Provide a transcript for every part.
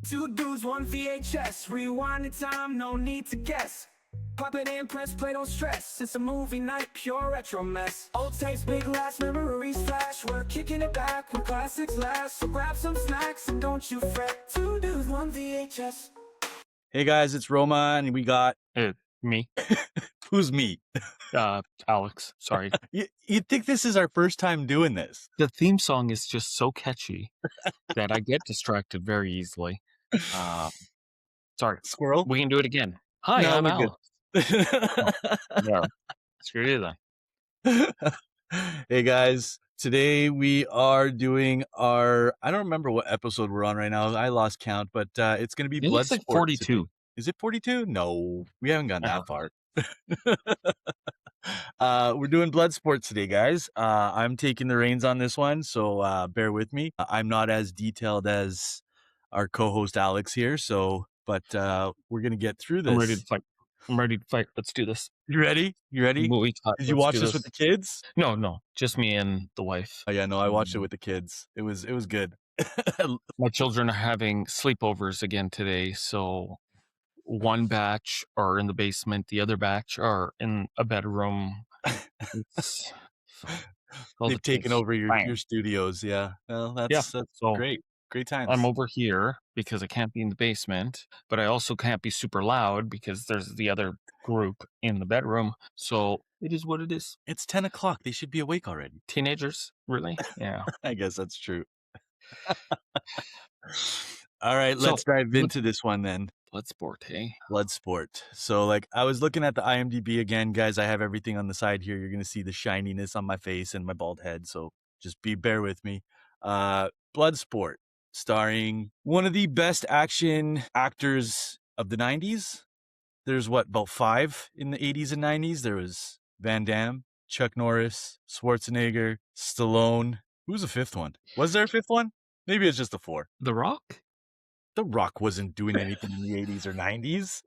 Two dudes, one VHS. Rewind the time, no need to guess. Pop it in, press play, don't stress. It's a movie night, pure retro mess. Old tapes, big last, memories flash. We're kicking it back when classics last. So grab some snacks and don't you fret. Two dudes, one VHS. Hey guys, it's Roma, and we got Me, who's me? Alex. Sorry. You'd think this is our first time doing this. The theme song is just so catchy that I get distracted very easily. Sorry. Squirrel? We can do it again. Hi, No, I'm we're Alex. Yeah. Screw you then. Hey guys, today we are doing I don't remember what episode we're on right now. I lost count, but it's going to be It looks like Bloodsport 42. today. Is it 42? No, we haven't gone that far. We're doing Bloodsport today, guys. I'm taking the reins on this one, so bear with me. I'm not as detailed as our co-host Alex here, but we're gonna get through this. I'm ready to fight. Let's do this. You ready? Did you watch this with the kids? No, just me and the wife. Oh yeah, no, I watched it with the kids. It was good. My children are having sleepovers again today, so one batch are in the basement, the other batch are in a bedroom. They've taken over your studios, yeah. Well, that's so great times. I'm over here because I can't be in the basement, but I also can't be super loud because there's the other group in the bedroom. So it is what it is. It's 10 o'clock. They should be awake already. Teenagers, really? Yeah. I guess that's true. All right, let's dive into this one then. Bloodsport, hey? Bloodsport. So, I was looking at the IMDb again, guys. I have everything on the side here. You're going to see the shininess on my face and my bald head, so just bear with me. Bloodsport, starring one of the best action actors of the 90s. There's about 5 in the 80s and 90s. There was Van Damme, Chuck Norris, Schwarzenegger, Stallone. Who's the 5th one? Was there a 5th one? Maybe it's just a 4. The Rock? The Rock wasn't doing anything in the 80s or 90s.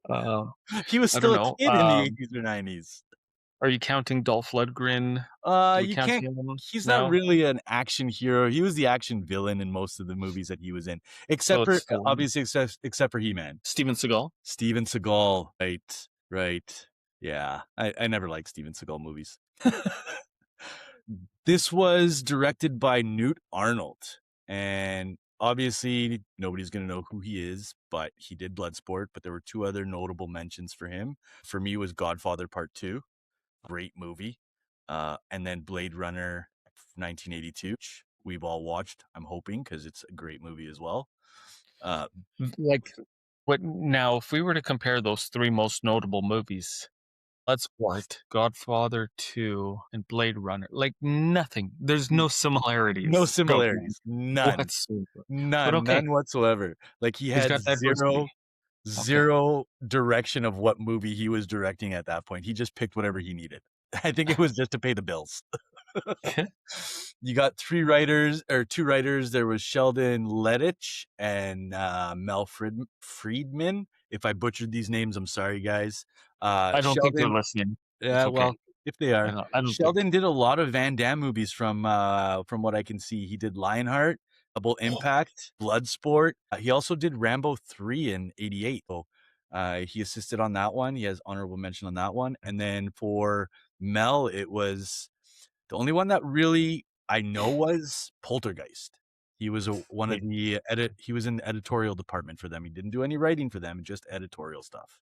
He was I still don't a know. kid in the 80s or 90s. Are you counting Dolph Lundgren? You can't. He's not really an action hero. He was the action villain in most of the movies that he was in, except for He-Man. Steven Seagal. Right. Yeah, I never liked Steven Seagal movies. This was directed by Newt Arnold, and obviously nobody's going to know who he is, but he did Bloodsport. But there were 2 other notable mentions for him. For me, was Godfather Part 2. Great movie. And then Blade Runner 1982, which we've all watched, I'm hoping, because it's a great movie as well. What now, if we were to compare those 3 most notable movies, Bloodsport, Godfather 2, and Blade Runner, nothing. There's no similarities. No similarities. None. None whatsoever. He had zero direction of what movie he was directing at that point. He just picked whatever he needed. I think it was just to pay the bills. You got 2 writers. There was Sheldon Lettich and Mel Friedman. If I butchered these names, I'm sorry, guys. I don't think they're listening. Yeah, okay. Well, if they are. Sheldon did a lot of Van Damme movies from what I can see. He did Lionheart, Double Impact, Bloodsport. He also did Rambo 3 in 88. So he assisted on that one. He has honorable mention on that one. And then for Mel, it was the only one that really I know was Poltergeist. He was he was in the editorial department for them. He didn't do any writing for them, just editorial stuff.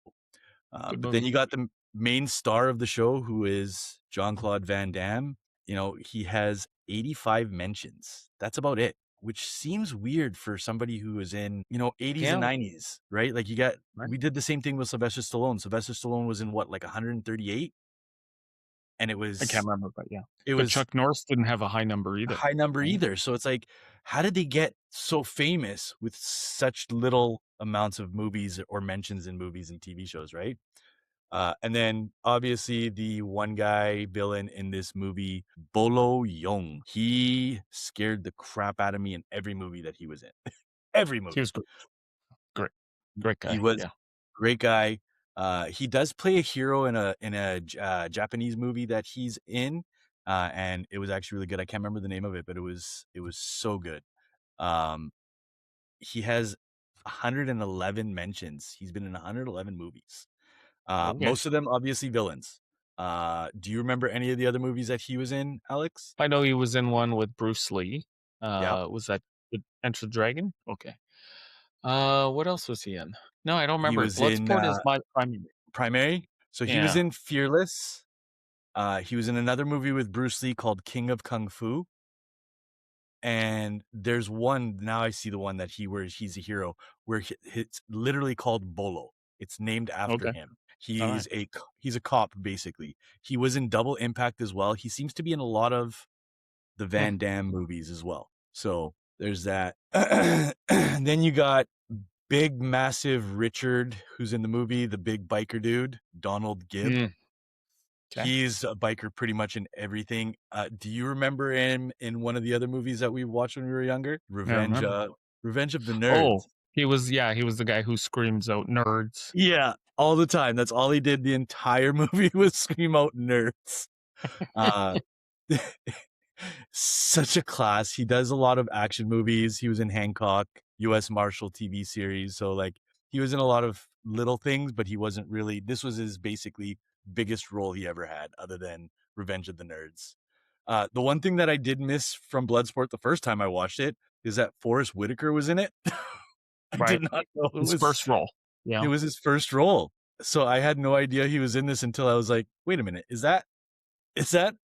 But then you got the main star of the show, who is Jean-Claude Van Damme. He has 85 mentions. That's about it, which seems weird for somebody who was in, 80s and 90s, right? We did the same thing with Sylvester Stallone. Sylvester Stallone was in 138? And it was... I can't remember, but yeah. But Chuck Norris didn't have a high number either. So it's how did they get so famous with such little amounts of movies or mentions in movies and TV shows, right? And then obviously the one guy villain in this movie, Bolo Yeung, he scared the crap out of me in every movie that he was in. Every movie. He was great guy. He was great guy. He does play a hero in a Japanese movie that he's in, and it was actually really good. I can't remember the name of it, but it was so good. He has 111 mentions. He's been in 111 movies. Okay. Most of them obviously villains. Do you remember any of the other movies that he was in, Alex? I know he was in one with Bruce Lee. Yeah, Was that Enter the Dragon? Okay. What else was he in? No, I don't he remember. was in Bloodsport is my primary. Primary. So he was Yeah. in Fearless. He was in another movie with Bruce Lee called King of Kung Fu. And there's one, now I see the one that where he's a hero, where it's literally called Bolo. It's named after Okay. him. All right. He's a cop, basically. He was in Double Impact as well. He seems to be in a lot of the Hmm. Van Damme movies as well. So there's that. Then you got big, massive Richard, who's in the movie, the big biker dude, Donald Gibb. Mm. Okay. He's a biker pretty much in everything. Do you remember him in one of the other movies that we watched when we were younger? I remember. Revenge of the Nerds. Oh, he was the guy who screams out nerds. Yeah, all the time. That's all he did the entire movie was scream out nerds. Uh, such a class. He does a lot of action movies. He was in Hancock, U.S. Marshal TV series. So like he was in a lot of little things, but he wasn't really. This was his basically biggest role he ever had, other than Revenge of the Nerds. The one thing that I did miss from Bloodsport the first time I watched it is that Forrest Whitaker was in it. I Right. did not know His first role. Yeah. it was his first role. So I had no idea he was in this until I was like, wait a minute, is that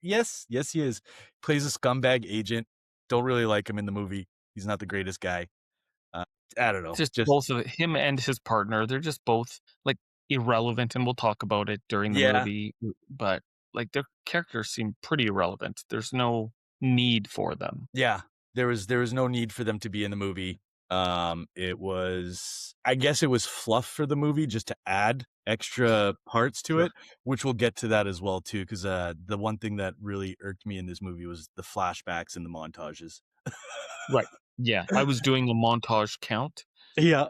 yes he is. Plays a scumbag agent. Don't really like him in the movie. He's not the greatest guy. I don't know. Just both of him and his partner, they're just both like irrelevant, and we'll talk about it during the movie. But like their characters seem pretty irrelevant. There's no need for them. Yeah, there was no need for them to be in the movie. I guess it was fluff for the movie just to add extra parts to it, which we'll get to that as well too, because the one thing that really irked me in this movie was the flashbacks and the montages. Right. Yeah, I was doing a montage count. Yeah.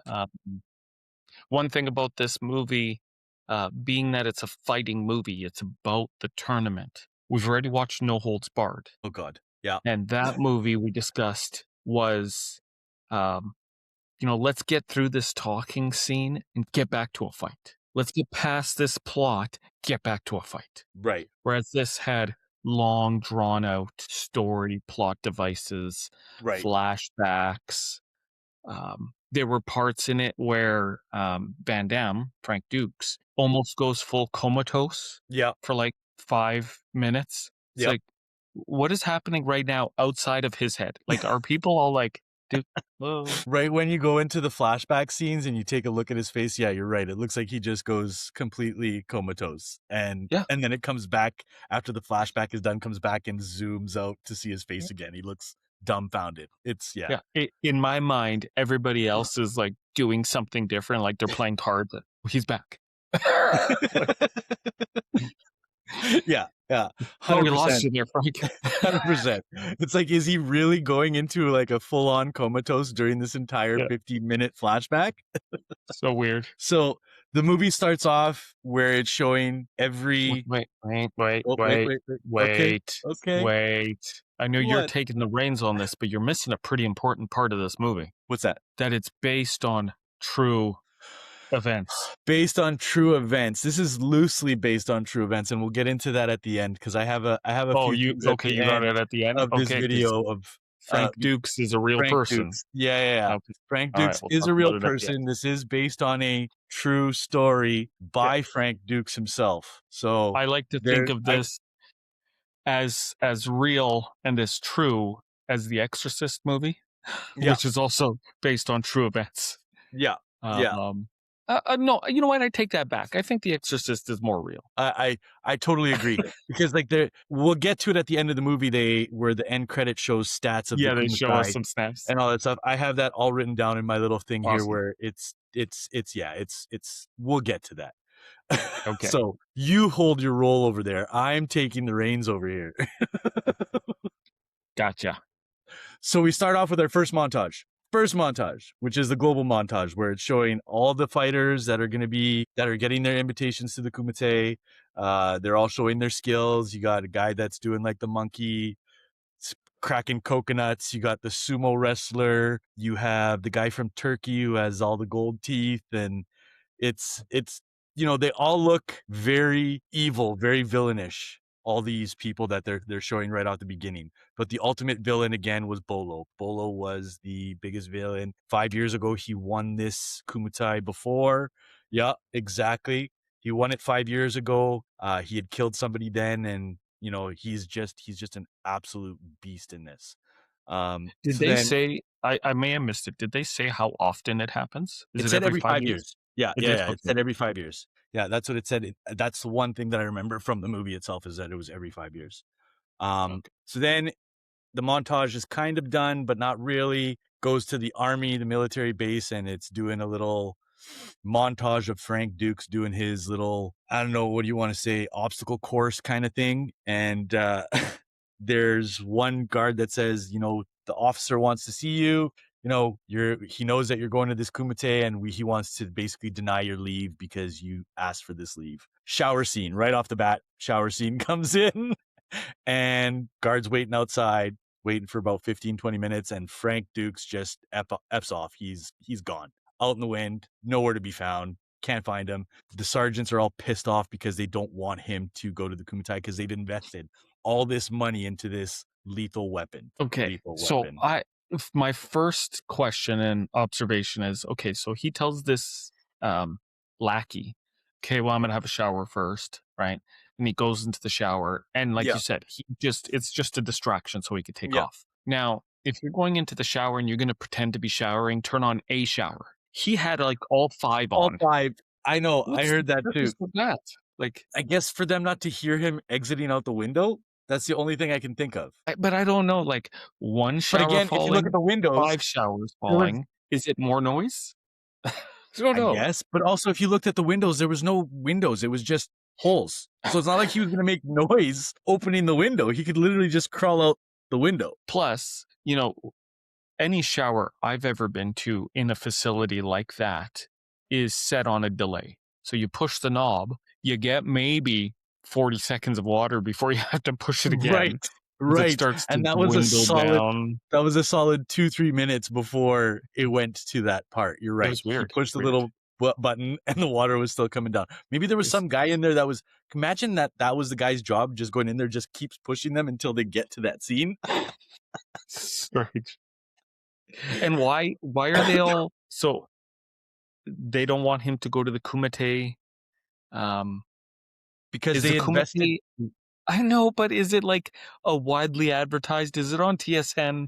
One thing about this movie, being that it's a fighting movie, it's about the tournament. We've already watched No Holds Barred. Oh God. Yeah. And that movie we discussed was, let's get through this talking scene and get back to a fight. Let's get past this plot, get back to a fight. Right. Whereas this had long, drawn out story, plot devices, Right. flashbacks. There were parts in it where Van Damme, Frank Dukes, almost goes full comatose Yeah. for like 5 minutes. It's like, what is happening right now outside of his head? Like, are people all like, dude, whoa. Right when you go into the flashback scenes and you take a look at his face, yeah, you're right. It looks like he just goes completely comatose. And then it comes back after the flashback is done, comes back and zooms out to see his face again. He looks dumbfounded. It's In my mind, everybody else is like doing something different, like they're playing cards. He's back. Yeah. 100%. We lost you there, Frank. 100%. It's like, is he really going into like a full-on comatose during this entire 50-minute flashback? So weird. So the movie starts off where it's showing every wait. Okay. I know you're taking the reins on this, but you're missing a pretty important part of this movie. What's that? That it's based on true events. Based on true events. This is loosely based on true events, and we'll get into that at the end because I have a few things you got it at the end of this video of Frank Dukes is a real person. Dukes. Yeah. Okay. Frank Dukes is a real person. This is based on a true story by Frank Dukes himself. So I like to think of this as real and as true as the Exorcist movie, which is also based on true events. Yeah. No, you know what? I take that back. I think The Exorcist is more real. I totally agree because like we'll get to it at the end of the movie. Where the end credit shows stats of they show us some snaps and all that stuff. I have that all written down in my little thing here where it's we'll get to that. Okay. So you hold your role over there. I'm taking the reins over here. Gotcha. So we start off with our first montage, which is the global montage where it's showing all the fighters that are getting their invitations to the Kumite. They're all showing their skills. You got a guy that's doing like the monkey cracking coconuts. You got the sumo wrestler. You have the guy from Turkey who has all the gold teeth, and it's they all look very evil, very villainish. All these people that they're showing right off the beginning. But the ultimate villain again was Bolo. Bolo was the biggest villain. 5 years ago, he won this Kumite before. Yeah, exactly. He won it 5 years ago. He had killed somebody then, and he's just an absolute beast in this. Did So they then say, I may have missed it, did they say how often it happens? Is it it said every every 5 5 years? years. Yeah, It yeah, did? yeah. It Okay. said every 5 years. Yeah, that's what it said. That's the one thing that I remember from the movie itself, is that it was every 5 years. Okay. So then the montage is kind of done, but not really. Goes to the army, the military base, and it's doing a little montage of Frank Dukes doing his little, I don't know, what do you want to say, obstacle course kind of thing. And there's one guard that says, the officer wants to see you. He knows that you're going to this Kumite, and he wants to basically deny your leave because you asked for this leave. Shower scene right off the bat. Shower scene comes in, and guards waiting outside, waiting for about 15, 20 minutes, and Frank Dukes just F's off. He's gone. Out in the wind, nowhere to be found. Can't find him. The sergeants are all pissed off because they don't want him to go to the Kumite because they've invested all this money into this lethal weapon. Okay. So my first question and observation is, okay, so he tells this lackey, okay, well, I'm gonna have a shower first, right? And he goes into the shower, and like Yeah. you said, it's just a distraction so he could take Yeah. off. Now, if you're going into the shower and you're gonna pretend to be showering, turn on a shower. He had like all 5 All on. 5. I know. I What's heard the that too. purpose of that? Like, I guess for them not to hear him exiting out the window. That's the only thing I can think of. but I don't know, like, one But shower again, if you look falling, at the windows, 5 showers falling, is it more noise? I don't know. Yes, but also if you looked at the windows, there was no windows. It was just holes. So it's not like he was going to make noise opening the window. He could literally just crawl out the window. Plus, any shower I've ever been to in a facility like that is set on a delay. So you push the knob, you get maybe 40 seconds of water before you have to push it again. Right. It starts to And that was down. That was a solid 2-3 minutes before it went to that part. You're right. It was weird. He pushed the little button and the water was still coming down. Maybe there was some guy in there that was, imagine that was the guy's job, just going in there, just keeps pushing them until they get to that scene. Right. And why are they all, so they don't want him to go to the Kumite? Because they invested. I know, but is it like a widely advertised? Is it on TSN?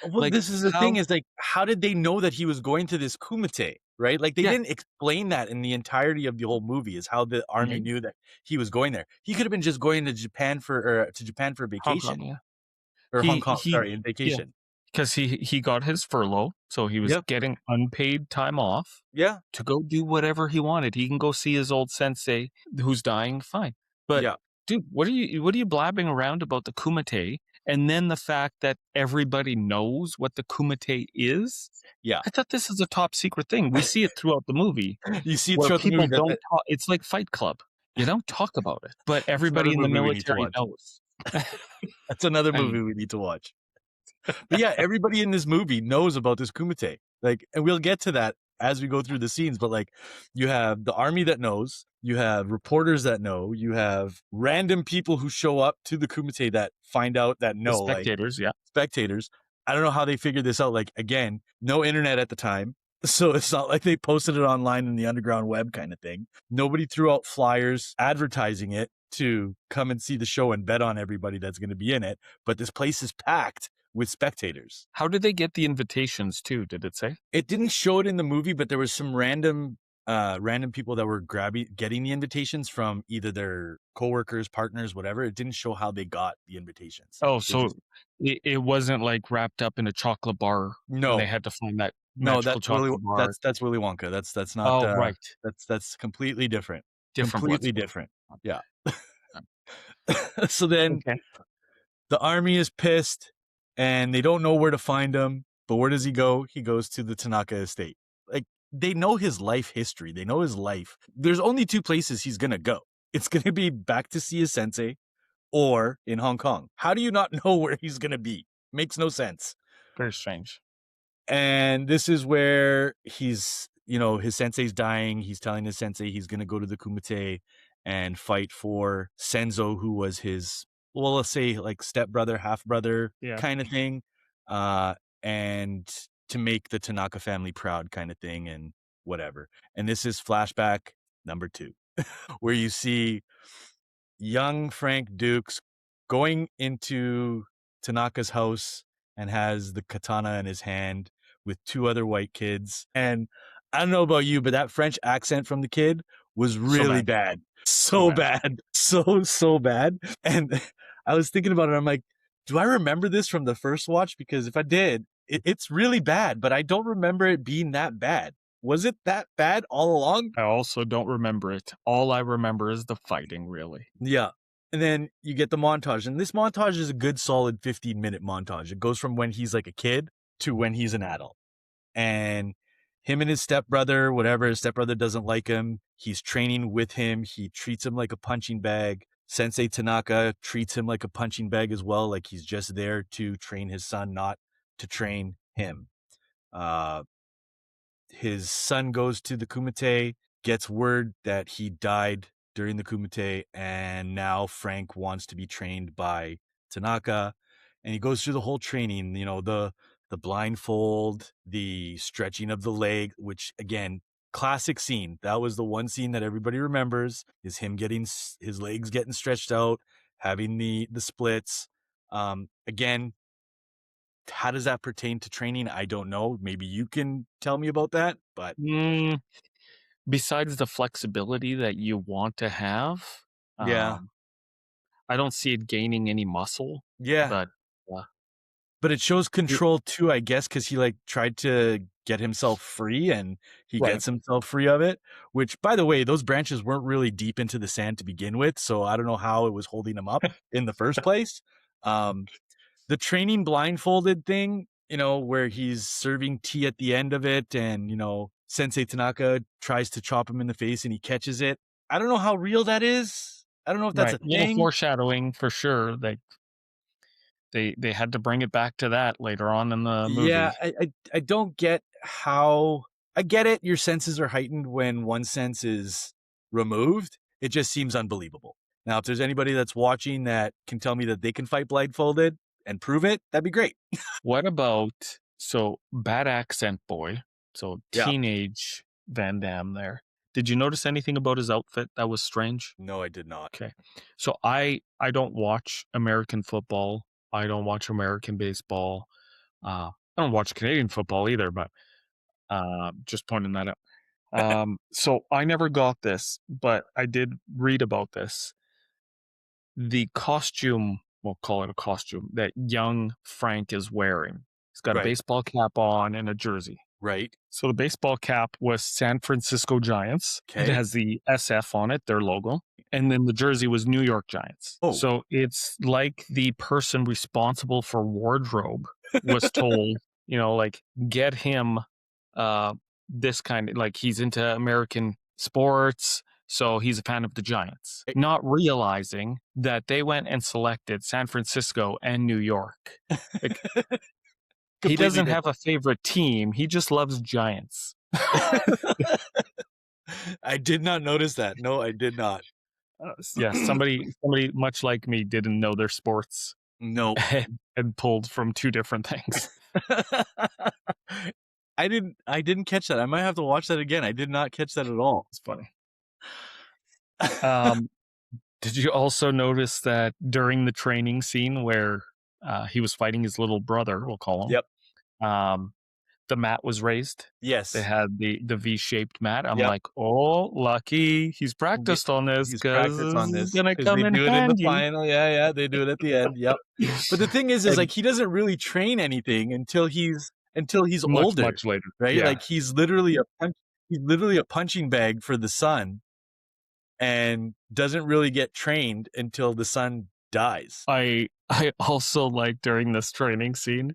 Well, Like, this is the thing, is like, how did they know that he was going to this Kumite, right? Like, they didn't explain that in the entirety of the whole movie, is how the army knew that he was going there. He could have been just going to Japan for vacation. Hong Kong, yeah. Or Hong Kong, in vacation. Because he got his furlough, so he was getting unpaid time off. Yeah. To go do whatever he wanted. He can go see his old sensei who's dying, fine. But dude, what are you blabbing around about the Kumite? And then the fact that everybody knows what the Kumite is? Yeah. I thought this is a top secret thing. We see it throughout the movie. You see it where throughout the people movie. don't talk. It's like Fight Club. You don't talk about it. But everybody in the military knows. That's another movie we need to watch. But yeah, everybody in this movie knows about this Kumite. Like, and we'll get to that as we go through the scenes, but like, you have the army that knows, you have reporters that know, you have random people who show up to the Kumite that find out, that know. The spectators, like, spectators. I don't know how they figured this out. Like, again, no internet at the time. So it's not like they posted it online in the underground web kind of thing. Nobody threw out flyers advertising it to come and see the show and bet on everybody that's going to be in it. But this place is packed with spectators. How did they get the invitations too? Did it say? It didn't show it in the movie, but there was some random people that were getting the invitations from either their coworkers, partners, whatever. It didn't show how they got the invitations. Oh, so it wasn't like wrapped up in a chocolate bar. No, they had to find that. No, that's Willy Wonka. That's not. Oh, right. That's completely different. Completely different. Yeah. So then the army is pissed and they don't know where to find him. But where does he go? He goes to the Tanaka estate. Like, they know his life history. They know his life. There's only 2 places he's going to go. It's going to be back to see his sensei or in Hong Kong. How do you not know where he's going to be? Makes no sense. Very strange. And this is where he's, his sensei's dying. He's telling his sensei he's going to go to the Kumite and fight for Senzo, who was his, well, let's say like stepbrother, half brother Yeah. kind of thing. And to make the Tanaka family proud kind of thing and whatever. And this is flashback number 2, where you see young Frank Dukes going into Tanaka's house and has the katana in his hand with 2 other white kids. And I don't know about you, but that French accent from the kid was really bad. So bad. So bad. And I was thinking about it. I'm like, do I remember this from the first watch? Because if I did, it's really bad, but I don't remember it being that bad. Was it that bad all along? I also don't remember it. All I remember is the fighting, really. Yeah. And then you get the montage. And this montage is a good solid 15-minute montage. It goes from when he's like a kid to when he's an adult. And him and his stepbrother, whatever, his stepbrother doesn't like him. He's training with him. He treats him like a punching bag. Sensei Tanaka treats him like a punching bag as well. Like he's just there to train his son, not to train him. His son goes to the Kumite, gets word that he died during the Kumite, and now Frank wants to be trained by Tanaka. And he goes through the whole training, the blindfold, the stretching of the leg, which again, classic scene. That was the one scene that everybody remembers, is him getting his legs getting stretched out, having the splits. Again, how does that pertain to training? I don't know. Maybe you can tell me about that, but besides the flexibility that you want to have, yeah, I don't see it gaining any muscle. yeah. But it shows control too, I guess, because he like tried to get himself free and he gets himself free of it, which by the way, those branches weren't really deep into the sand to begin with. So I don't know how it was holding him up in the first place. The training blindfolded thing, where he's serving tea at the end of it and, Sensei Tanaka tries to chop him in the face and he catches it. I don't know how real that is. I don't know if that's a little thing. Foreshadowing for sure. Like they had to bring it back to that later on in the movie. Yeah, I don't get how. I get it. Your senses are heightened when one sense is removed. It just seems unbelievable. Now, if there's anybody that's watching that can tell me that they can fight blindfolded and prove it, that'd be great. What about, bad accent boy, teenage Van Damme there. Did you notice anything about his outfit that was strange? No, I did not. Okay. So I don't watch American football. I don't watch American baseball. I don't watch Canadian football either, but just pointing that out. So I never got this, but I did read about this. The costume, we'll call it a costume, that young Frank is wearing. He's got a baseball cap on and a jersey. Right. So the baseball cap was San Francisco Giants. Okay. It has the SF on it, their logo. And then the jersey was New York Giants. Oh. So it's like the person responsible for wardrobe was told, get him this kind of, like, he's into American sports, so he's a fan of the Giants. Not realizing that they went and selected San Francisco and New York. Like, he doesn't have a favorite team. He just loves Giants. I did not notice that. No, I did not. Yeah, somebody much like me didn't know their sports. No. And pulled from 2 different things. I didn't catch that. I might have to watch that again. I did not catch that at all. It's funny. Did you also notice that during the training scene where he was fighting his little brother, we'll call him? Yep. The mat was raised. Yes. They had the V-shaped mat. I'm like, oh, lucky. He's practiced on this because it's going to come in handy. They do it in the final. Yeah. They do it at the end. Yep. But the thing is like, he doesn't really train anything until he's older. Much later. Right? Yeah. Like he's literally a punching bag for the son and doesn't really get trained until the son dies. I also like during this training scene,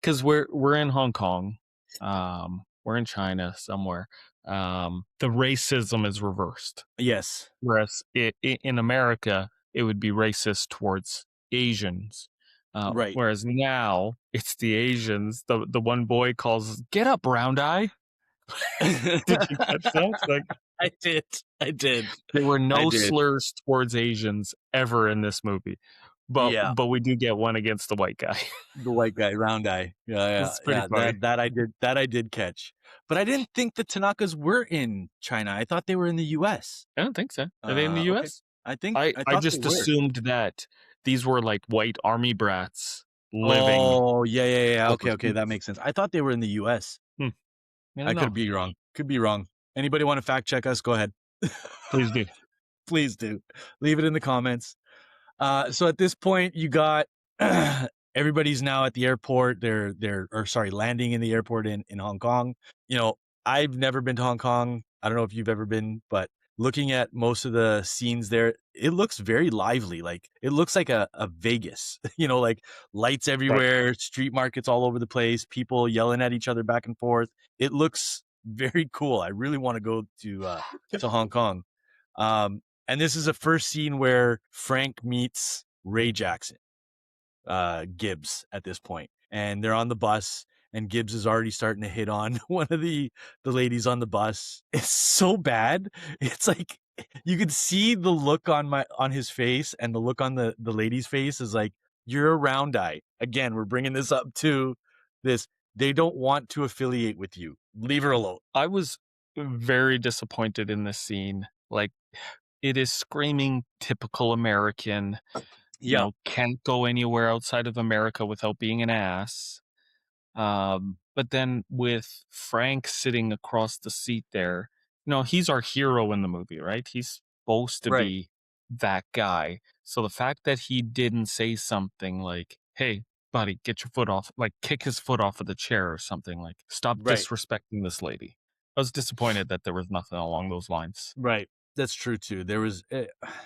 because we're in Hong Kong, we're in China somewhere. The racism is reversed. Yes. Whereas in America, it would be racist towards Asians. Right. Whereas now it's the Asians. The one boy calls, "Get up, round eye." Did you catch that? Like, I did. I did. there were I no did. slurs towards Asians ever in this movie, Yeah. but we do get one against the white guy. The white guy, round eye. Yeah. It's pretty funny. That I did catch. But I didn't think the Tanakas were in China. I thought they were in the US. I don't think so. Are they in the Okay. U.S.? I I thought they just were. assumed that these were like white army brats living. Oh, yeah. Okay, overseas. that makes sense. I thought they were in the US. I I don't know. could be wrong. Could be wrong. Anybody want to fact check us? Go ahead. Please do. Please do. Leave it in the comments. So at this point, you got everybody's now at the airport. They're landing in the airport in Hong Kong. You know, I've never been to Hong Kong. I don't know if you've ever been, but looking at most of the scenes there, it looks very lively. Like it looks like a Vegas, you know, like lights everywhere, street markets all over the place, people yelling at each other back and forth. It looks very cool. I really want to go to Hong Kong. And this is the first scene where Frank meets Ray Jackson, Gibbs at this point. And they're on the bus and Gibbs is already starting to hit on one of the ladies on the bus. It's so bad. It's like you could see the look on his face and the look on the lady's face is like, you're a round eye. Again, we're bringing this up to this. They don't want to affiliate with you. Leave her alone. I was very disappointed in this scene. Like, it is screaming typical American. You know, can't go anywhere outside of America without being an ass. But then with Frank sitting across the seat there, you know, he's our hero in the movie, right? He's supposed to be that guy. So the fact that he didn't say something like, "Hey, buddy, get your foot off," like kick his foot off of the chair or something, like, "Stop disrespecting this lady." I was disappointed that there was nothing along those lines. Right. That's true too. There was,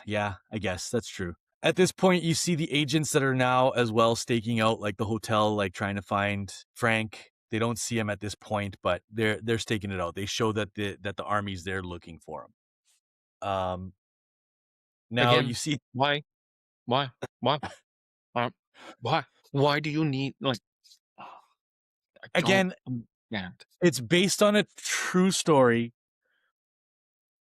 yeah, I guess that's true. At this point, you see the agents that are now as well staking out like the hotel, like trying to find Frank. They don't see him at this point, but they're staking it out. They show that the army's there looking for him. Now Again, you see why, why, why do you need, like, I don't understand. It's based on a true story.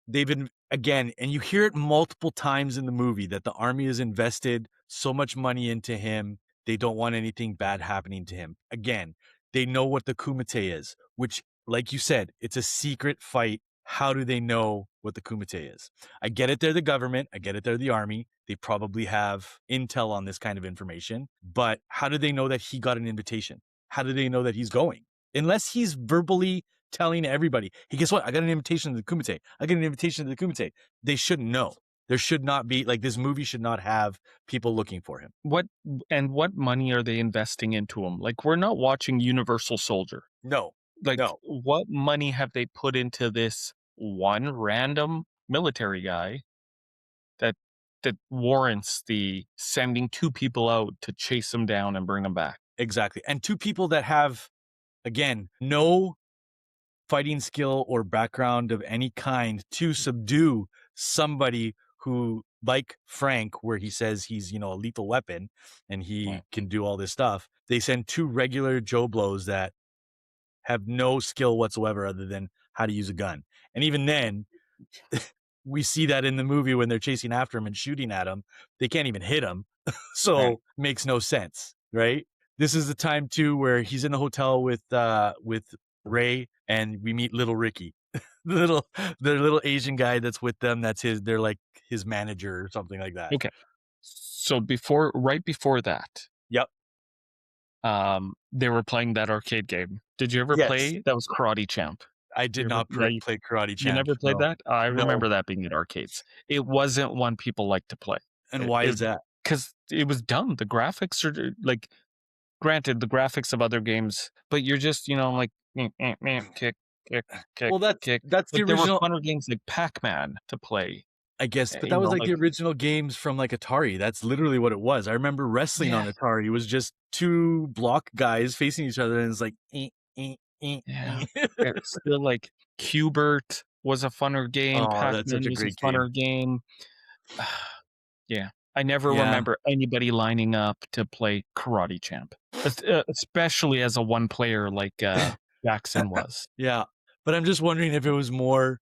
They've been again, and you hear it multiple times in the movie that the army has invested so much money into him. They don't want anything bad happening to him. Again, they know what the Kumite is, which, like you said, it's a secret fight. How do they know what the Kumite is? I get it. They're the government. I get it. They're the army. They probably have intel on this kind of information, but how do they know that he got an invitation? How do they know that he's going? Unless he's verbally telling everybody, hey, guess what? I got an invitation to the Kumite. I got an invitation to the Kumite. They shouldn't know. There should not be, like, this movie should not have people looking for him. What money are they investing into him? Like, we're not watching Universal Soldier. No. Like, no. What money have they put into this one random military guy that warrants the sending two people out to chase him down and bring him back? Exactly. And two people that have, again, no fighting skill or background of any kind to subdue somebody who, like Frank, where he says he's, you know, a lethal weapon and he can do all this stuff. They send two regular Joe Blows that have no skill whatsoever other than how to use a gun. And even then, we see that in the movie when they're chasing after him and shooting at him, they can't even hit him. So makes no sense, right? This is the time too where he's in the hotel with Ray, and we meet little Ricky, the little Asian guy that's with them. They're like his manager or something like that. Okay. So right before that. Yep. They were playing that arcade game. Did you ever play? That was Karate Champ. I did not play Karate Champ. You never played that? I remember that being at arcades. It wasn't one people like to play. And why is that? Because it was dumb. The graphics are like, granted, the graphics of other games, but you're just, you know, like, kick, well, that's kick. That's the original. There were funner games like Pac-Man to play, I guess, but that was like the original games from like Atari. That's literally what it was. I remember wrestling on Atari. It was just two block guys facing each other, and it's like, It's still like Qbert was a funner game. Oh, Pac-Man that's such a was great a funner game. Yeah, I never Yeah. remember anybody lining up to play Karate Champ, especially as a one player like Jackson was. Yeah. But I'm just wondering if it was more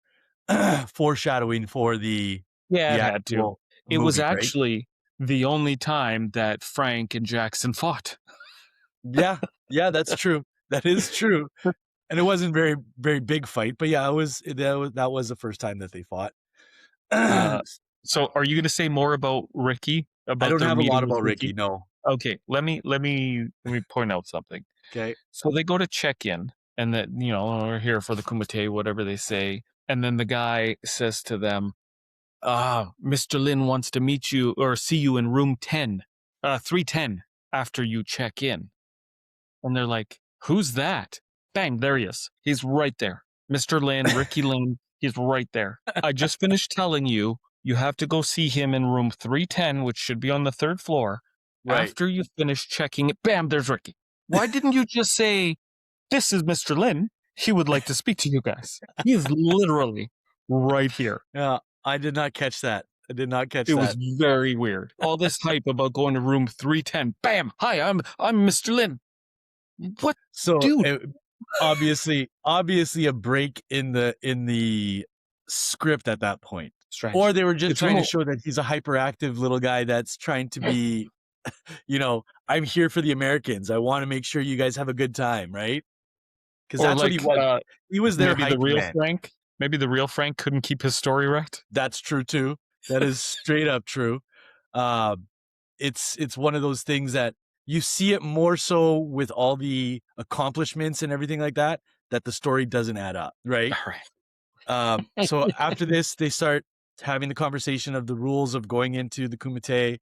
foreshadowing for the Yeah, it had to. actual It was movie, right? actually the only time that Frank and Jackson fought. Yeah. Yeah, that's true. That is true. And it wasn't very, very big fight, but yeah, that was the first time that they fought. So are you going to say more about Ricky? I About don't their have a lot meeting with about Ricky, no. Okay, let me point out something. Okay. So they go to check in, and that we're here for the Kumite, whatever they say, and then the guy says to them, Mr. Lin wants to meet you or see you in room 310 after you check in. And they're like, who's that? Bang, there he is. He's right there. Mr. Lin, Ricky Lin, he's right there. I just finished telling you, you have to go see him in room 310, which should be on the 3rd floor. Right. After you finish checking it, bam, there's Ricky. Why didn't you just say, this is Mr. Lin. He would like to speak to you guys. He is literally right here. Yeah, I did not catch that. It was very weird. All this hype about going to room 310. Bam! Hi, I'm Mr. Lin. What? So dude? Obviously a break in the script at that point. Strange. Or they were just trying to show that he's a hyperactive little guy that's trying to be, I'm here for the Americans. I want to make sure you guys have a good time, right? Because that's what he was. He was their hype man. Frank. Maybe the real Frank couldn't keep his story right. That's true too. That is straight up true. It's one of those things that you see it more so with all the accomplishments and everything like that the story doesn't add up, right? All right. So after this, they start having the conversation of the rules of going into the Kumite,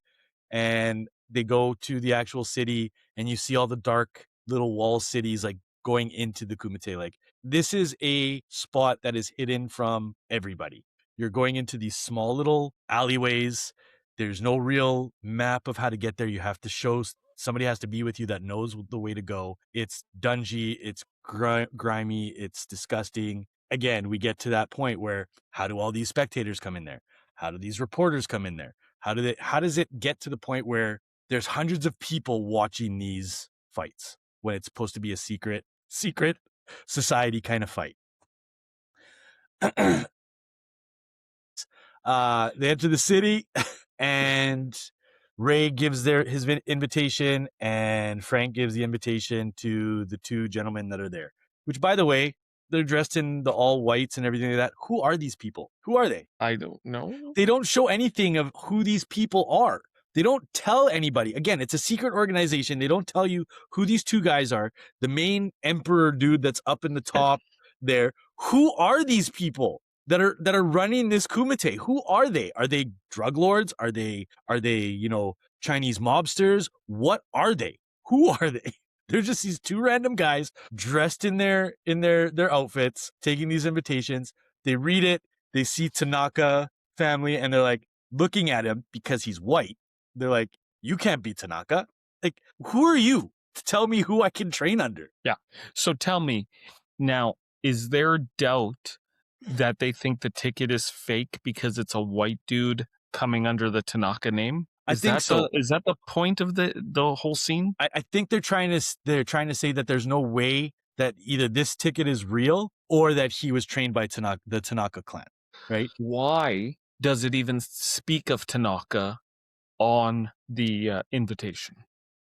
and they go to the actual city, and you see all the dark little wall cities like going into the Kumite. Like, this is a spot that is hidden from everybody. You're going into these small little alleyways. There's no real map of how to get there. You have to show somebody has to be with you that knows the way to go. It's dungy. It's grimy. It's disgusting. Again, we get to that point where how do all these spectators come in there? How do these reporters come in there? How does it get to the point where there's hundreds of people watching these fights when it's supposed to be a secret society kind of fight? They enter the city, and Ray gives his invitation, and Frank gives the invitation to the two gentlemen that are there. Which, by the way, they're dressed in the all whites and everything like that. Who are these people? Who are they? I don't know. They don't show anything of who these people are. They don't tell anybody. Again, it's a secret organization. They don't tell you who these two guys are. The main emperor dude that's up in the top there. Who are these people that are running this Kumite? Who are they? Are they drug lords? Are they Chinese mobsters? What are they? Who are they? They're just these two random guys dressed in their outfits, taking these invitations. They read it. They see Tanaka family, and they're like looking at him because he's white. They're like, you can't be Tanaka. Like, who are you to tell me who I can train under? Yeah. So tell me now, is there doubt that they think the ticket is fake because it's a white dude coming under the Tanaka name? I think so. Is that the point of the whole scene? I think they're trying to say that there's no way that either this ticket is real or that he was trained by the Tanaka clan, right? Why does it even speak of Tanaka on the invitation?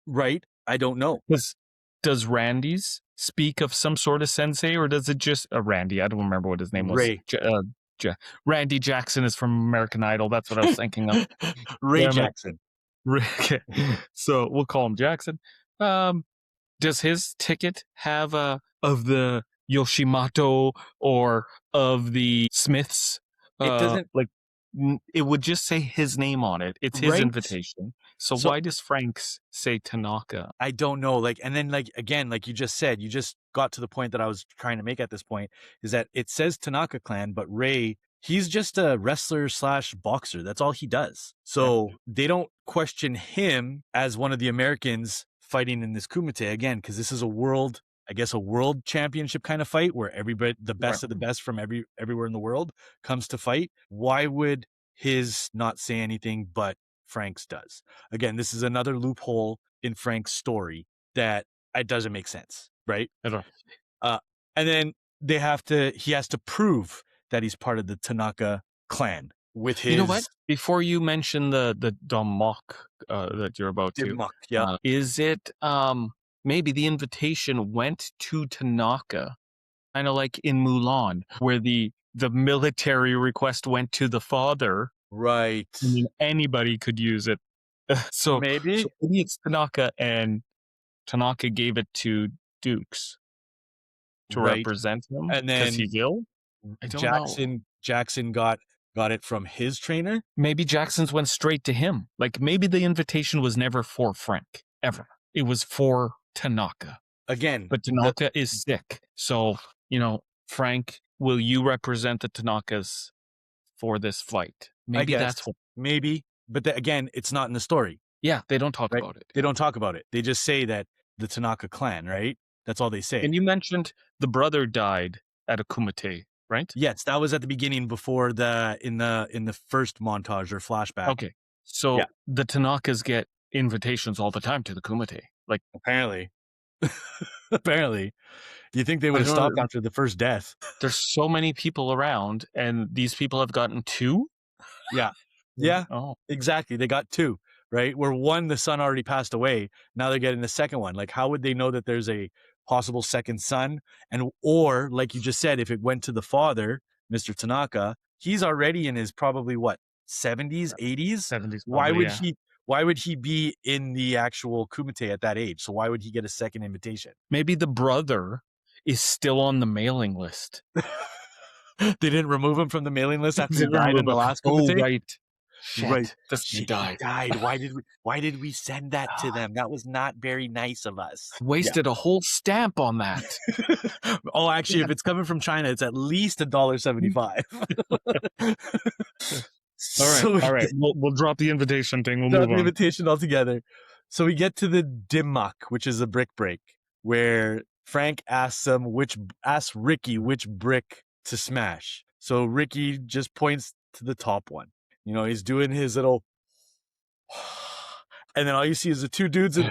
Right? I don't know. Does Randy's speak of some sort of sensei, or does it just Randy? I don't remember what his name was. Ray. Randy Jackson is from American Idol. That's what I was thinking of. Ray Jackson. Okay. So we'll call him Jackson. Does his ticket have of the Yoshimoto or of the Smiths? It doesn't. It would just say his name on it. It's his invitation. So why does Frank's say Tanaka? I don't know. And then again, like you just said, you just got to the point that I was trying to make at this point, is that it says Tanaka clan, but Ray, he's just a wrestler / boxer. That's all he does. So they don't question him as one of the Americans fighting in this Kumite again, because this is a world championship kind of fight where everybody, the best of the best from everywhere in the world comes to fight. Why would his not say anything but Frank's does. Again, this is another loophole in Frank's story that it doesn't make sense, right? I don't. And then he has to prove that he's part of the Tanaka clan with his. You know what? Before you mention the Domok that you're about to, Dimmock, yeah. is it maybe the invitation went to Tanaka, kind of like in Mulan, where the military request went to the father. Right. I mean, anybody could use it. So maybe it's Tanaka, and Tanaka gave it to Dukes to represent him, and then he's ill. I don't know. Jackson got it from his trainer. Maybe Jackson's went straight to him. Like maybe the invitation was never for Frank ever. It was for Tanaka. Again, but Tanaka is sick, so Frank, will you represent the Tanakas for this fight? Maybe that's what. Maybe, but again, it's not in the story. Yeah, they don't talk about it. They don't talk about it. They just say that the Tanaka clan, right? That's all they say. And you mentioned the brother died at a Kumite, right? Yes, that was at the beginning before in the first montage or flashback. Okay, so the Tanakas get invitations all the time to the Kumite. Like apparently, apparently, do you think they would have stopped after the first death? There's so many people around, and these people have gotten 2. Yeah. Oh, exactly. They got 2. Right, where one, the son already passed away. Now they're getting the second one. Like, how would they know that there's a possible second son? Or like you just said, if it went to the father, Mr. Tanaka, he's already in his probably 70s, 80s. 70s. Why would he be in the actual Kumite at that age? So why would he get a second invitation? Maybe the brother is still on the mailing list. They didn't remove him from the mailing list after he died in the last Kumite? Oh, right. Shit. Right. He died. Why did we send that to them? That was not very nice of us. Wasted a whole stamp on that. Oh, actually, if it's coming from China, it's at least $1.75. All right. We'll drop the invitation thing. We'll move on. The invitation altogether. So we get to the Dimmock, which is a brick break, where Frank asks Ricky which brick to smash. So Ricky just points to the top one. He's doing his little, and then all you see is the two dudes in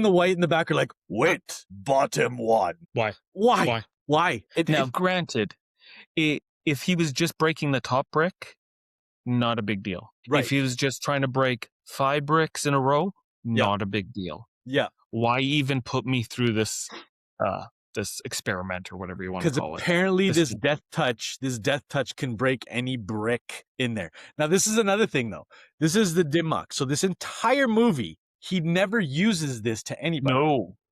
the white in the back are like, wait, bottom one. Why? Now, granted, if he was just breaking the top brick, not a big deal. Right. If he was just trying to break 5 bricks in a row, not a big deal. Yeah. Why even put me through this experiment or whatever you want to call it? Because apparently this death touch can break any brick in there. Now, this is another thing, though. This is the Dimmock. So this entire movie, he never uses this to anybody.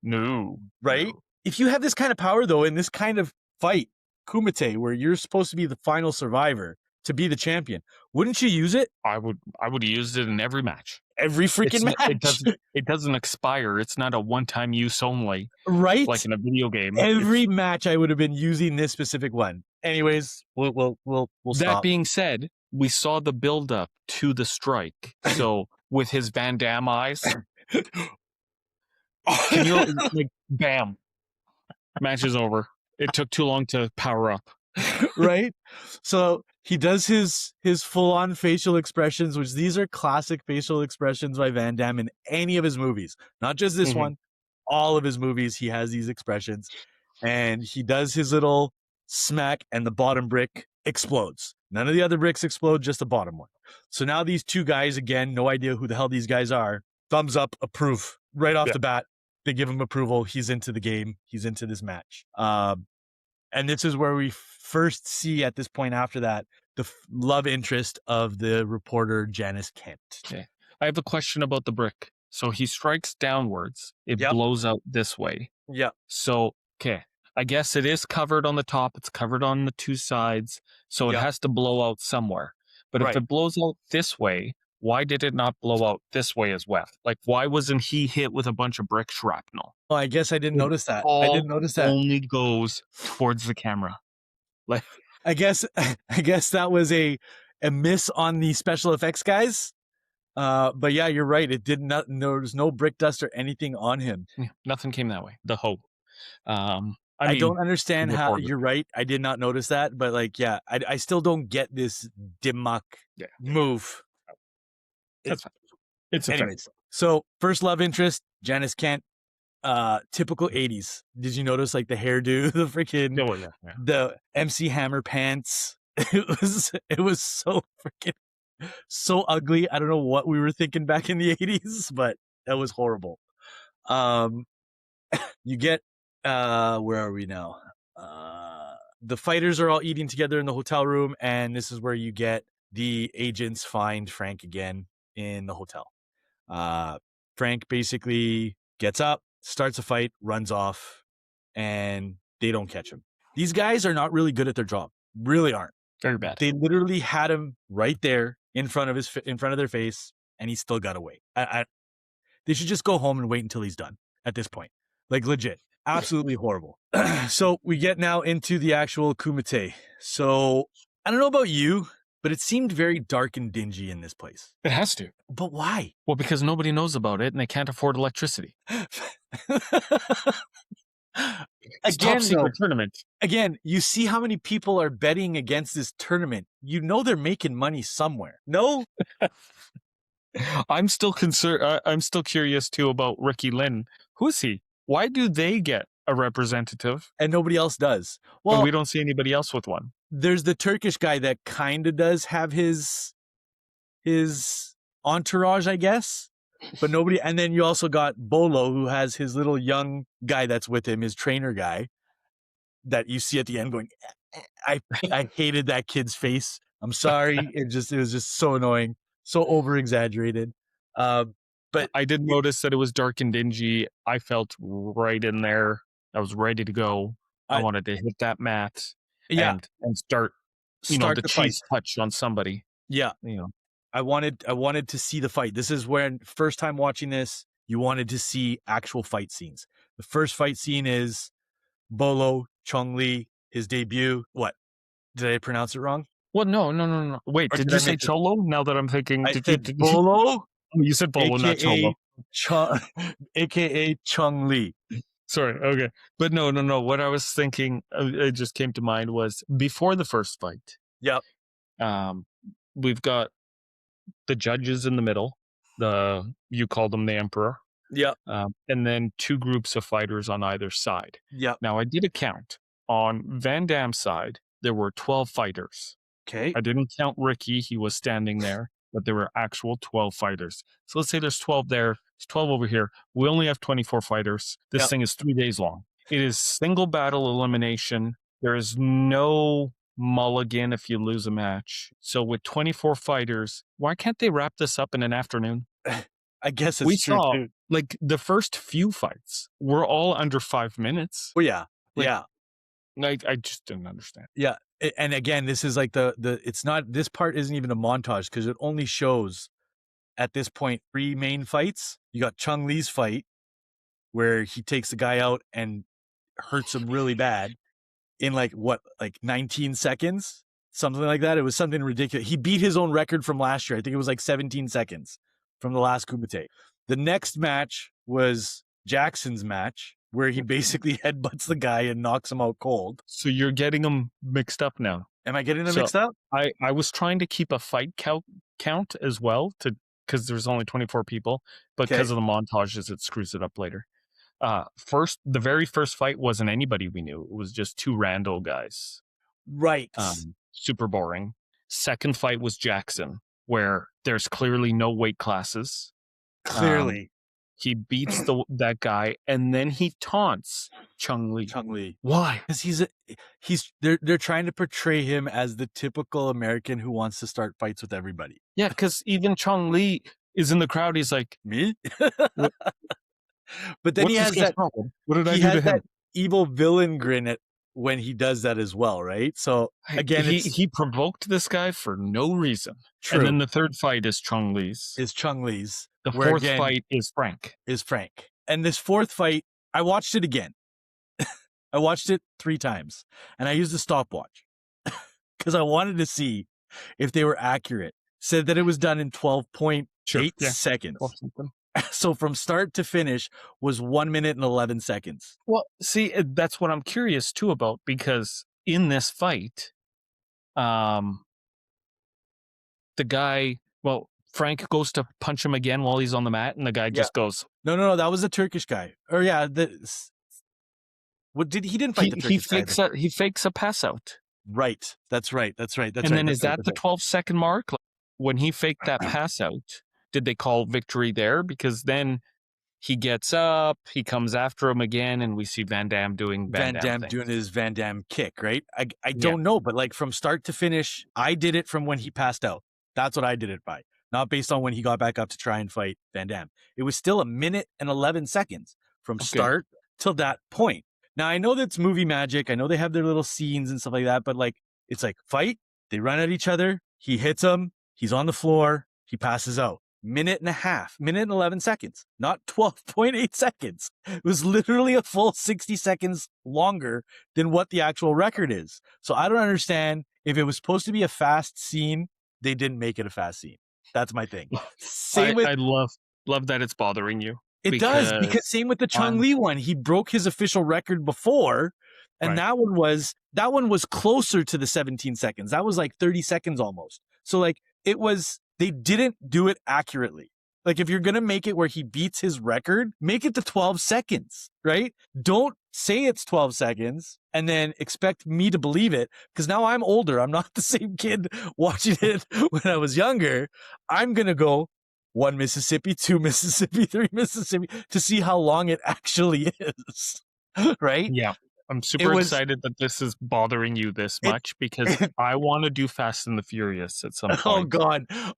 No. Right? No. If you have this kind of power, though, in this kind of fight, Kumite, where you're supposed to be the final survivor to be the champion, wouldn't you use it? I would have used it in every match. Every freaking match. It doesn't expire. It's not a one-time use only. Right? Like in a video game. Every match I would have been using this specific one. Anyways, we'll stop. That being said, we saw the build-up to the strike. So with his Van Damme eyes, can you bam, match is over. It took too long to power up. Right? So he does his full-on facial expressions, which these are classic facial expressions by Van Damme in any of his movies. Not just this one. All of his movies, he has these expressions. And he does his little smack, and the bottom brick explodes. None of the other bricks explode, just the bottom one. So now these two guys, again, no idea who the hell these guys are, thumbs up, approve. Right off the bat, they give him approval. He's into the game. He's into this match. And this is where we first see, at this point after that, the love interest of the reporter, Janice Kent. Okay. I have a question about the brick. So he strikes downwards. It blows out this way. Yeah. So, okay. I guess it is covered on the top. It's covered on the 2 sides. So it has to blow out somewhere. But if it blows out this way, why did it not blow out this way as well? Like, why wasn't he hit with a bunch of brick shrapnel? Oh, I guess I didn't notice that. I didn't notice that. Only goes towards the camera. Like, I guess that was a miss on the special effects guys. But yeah, you're right. It did not. There was no brick dust or anything on him. Nothing came that way. The hope. I don't understand how. You're right. I did not notice that, but I still don't get this Dimmock move. That's fine. It's a Anyways, so first love interest, Janice Kent, typical 80s. Did you notice like the hairdo, the freaking the MC Hammer pants? It was so freaking so ugly. I don't know what we were thinking back in the 80s, but that was horrible. You get where are we now? The fighters are all eating together in the hotel room, and this is where you get the agents find Frank again in the hotel. Frank basically gets up, starts a fight, runs off, and they don't catch him. These guys are not really good at their job. Really aren't. very bad. They literally had him right there in front of their face, and he still got away. They should just go home and wait until he's done at this point. Like legit. Absolutely horrible. So we get now into the actual Kumite. So I don't know about you, but it seemed very dark and dingy in this place. It has to. But why? Well, because nobody knows about it and they can't afford electricity. Again, secret tournament. Again, you see how many people are betting against this tournament. You know they're making money somewhere. No? I'm still concerned. I'm still curious too about Ricky Lynn. Who's he? Why do they get a representative and nobody else does? Well, and we don't see anybody else with one. There's the Turkish guy that kind of does have his entourage, I guess, but nobody. And then you also got Bolo, who has his little young guy that's with him, his trainer guy, that you see at the end going, I hated that kid's face. I'm sorry. It was just so annoying, so over exaggerated. But I did notice that it was dark and dingy. I felt right in there. I was ready to go. I wanted to hit that mat and start the cheese touch on somebody. Yeah. I wanted to see the fight. This is when first time watching this, you wanted to see actual fight scenes. The first fight scene is Bolo, Chong Li, his debut. What? Did I pronounce it wrong? Well, no. Wait, did you say Cholo? Now that I'm thinking, did Bolo? You said Bolo, not Cholo. AKA Chong Li. Sorry, okay. But no. What I was thinking, it just came to mind was before the first fight. Yep. We've got the judges in the middle. You called them the Emperor. Yep. And then two groups of fighters on either side. Yep. Now, I did a count. On Van Damme's side, there were 12 fighters. Okay. I didn't count Ricky. He was standing there. But there were actual 12 fighters. So let's say there's 12 there. There's 12 over here. We only have 24 fighters. This thing is 3 days long. It is single battle elimination. There is no mulligan if you lose a match. So with 24 fighters, why can't they wrap this up in an afternoon? I guess we saw like the first few fights were all under 5 minutes. Well, yeah. I just didn't understand. Yeah. And again, this is like it's not, this part isn't even a montage because it only shows at this point 3 main fights. You got Chong Li's fight where he takes the guy out and hurts him really bad in like 19 seconds, something like that. It was something ridiculous. He beat his own record from last year. I think it was like 17 seconds from the last Kumite. The next match was Jackson's match, where he basically headbutts the guy and knocks him out cold. So you're getting them mixed up now. Am I getting them mixed up? I was trying to keep a fight count as well because there's only 24 people, but because of the montages, it screws it up later. The very first fight wasn't anybody we knew. It was just 2 rando guys. Right. Super boring. Second fight was Jackson, where there's clearly no weight classes. Clearly. He beats that guy, and then he taunts Chong Li. Why? Because they're trying to portray him as the typical American who wants to start fights with everybody. Yeah, because even Chong Li is in the crowd. He's like, me? But then he has that. Problem? What did I do to him? That evil villain grin when he does that as well, right? So again, he provoked this guy for no reason. True. And then the third fight is Chong Li's. The fourth fight is Frank. And this fourth fight, I watched it again. I watched it 3 times, and I used the stopwatch because I wanted to see if they were accurate. Said that it was done in 12.8 seconds. So from start to finish was 1 minute and 11 seconds. Well, see, that's what I'm curious too about, because in this fight, the guy, well, Frank goes to punch him again while he's on the mat, and the guy just goes. No, that was the Turkish guy. Or yeah, what did he didn't fight the Turkish guy? He fakes a pass out. Right. That's right. And then is that the 12-second mark? Like, when he faked that pass out, did they call victory there? Because then he gets up, he comes after him again, and we see Van Damme doing Van Damme doing his Van Damme kick, right? I don't know, but like from start to finish, I did it from when he passed out. That's what I did it by. Not based on when he got back up to try and fight Van Damme. It was still 1 minute and 11 seconds from start till that point. Now, I know that's movie magic. I know they have their little scenes and stuff like that, but like, it's like fight, they run at each other, he hits him, he's on the floor, he passes out. Minute and 11 seconds, not 12.8 seconds. It was literally a full 60 seconds longer than what the actual record is. So I don't understand if it was supposed to be a fast scene, they didn't make it a fast scene. That's my thing. I love that it's bothering you. It does, because same with the Chung Lee one. He broke his official record before, and that one was closer to the 17 seconds. That was like 30 seconds almost. So like they didn't do it accurately. Like if you're going to make it where he beats his record, make it to 12 seconds, right? Don't say it's 12 seconds and then expect me to believe it, because now I'm older. I'm not the same kid watching it when I was younger. I'm going to go 1 Mississippi, 2 Mississippi, 3 Mississippi to see how long it actually is. Right? Yeah. I'm super excited that this is bothering you this much, because I want to do Fast and the Furious at some point.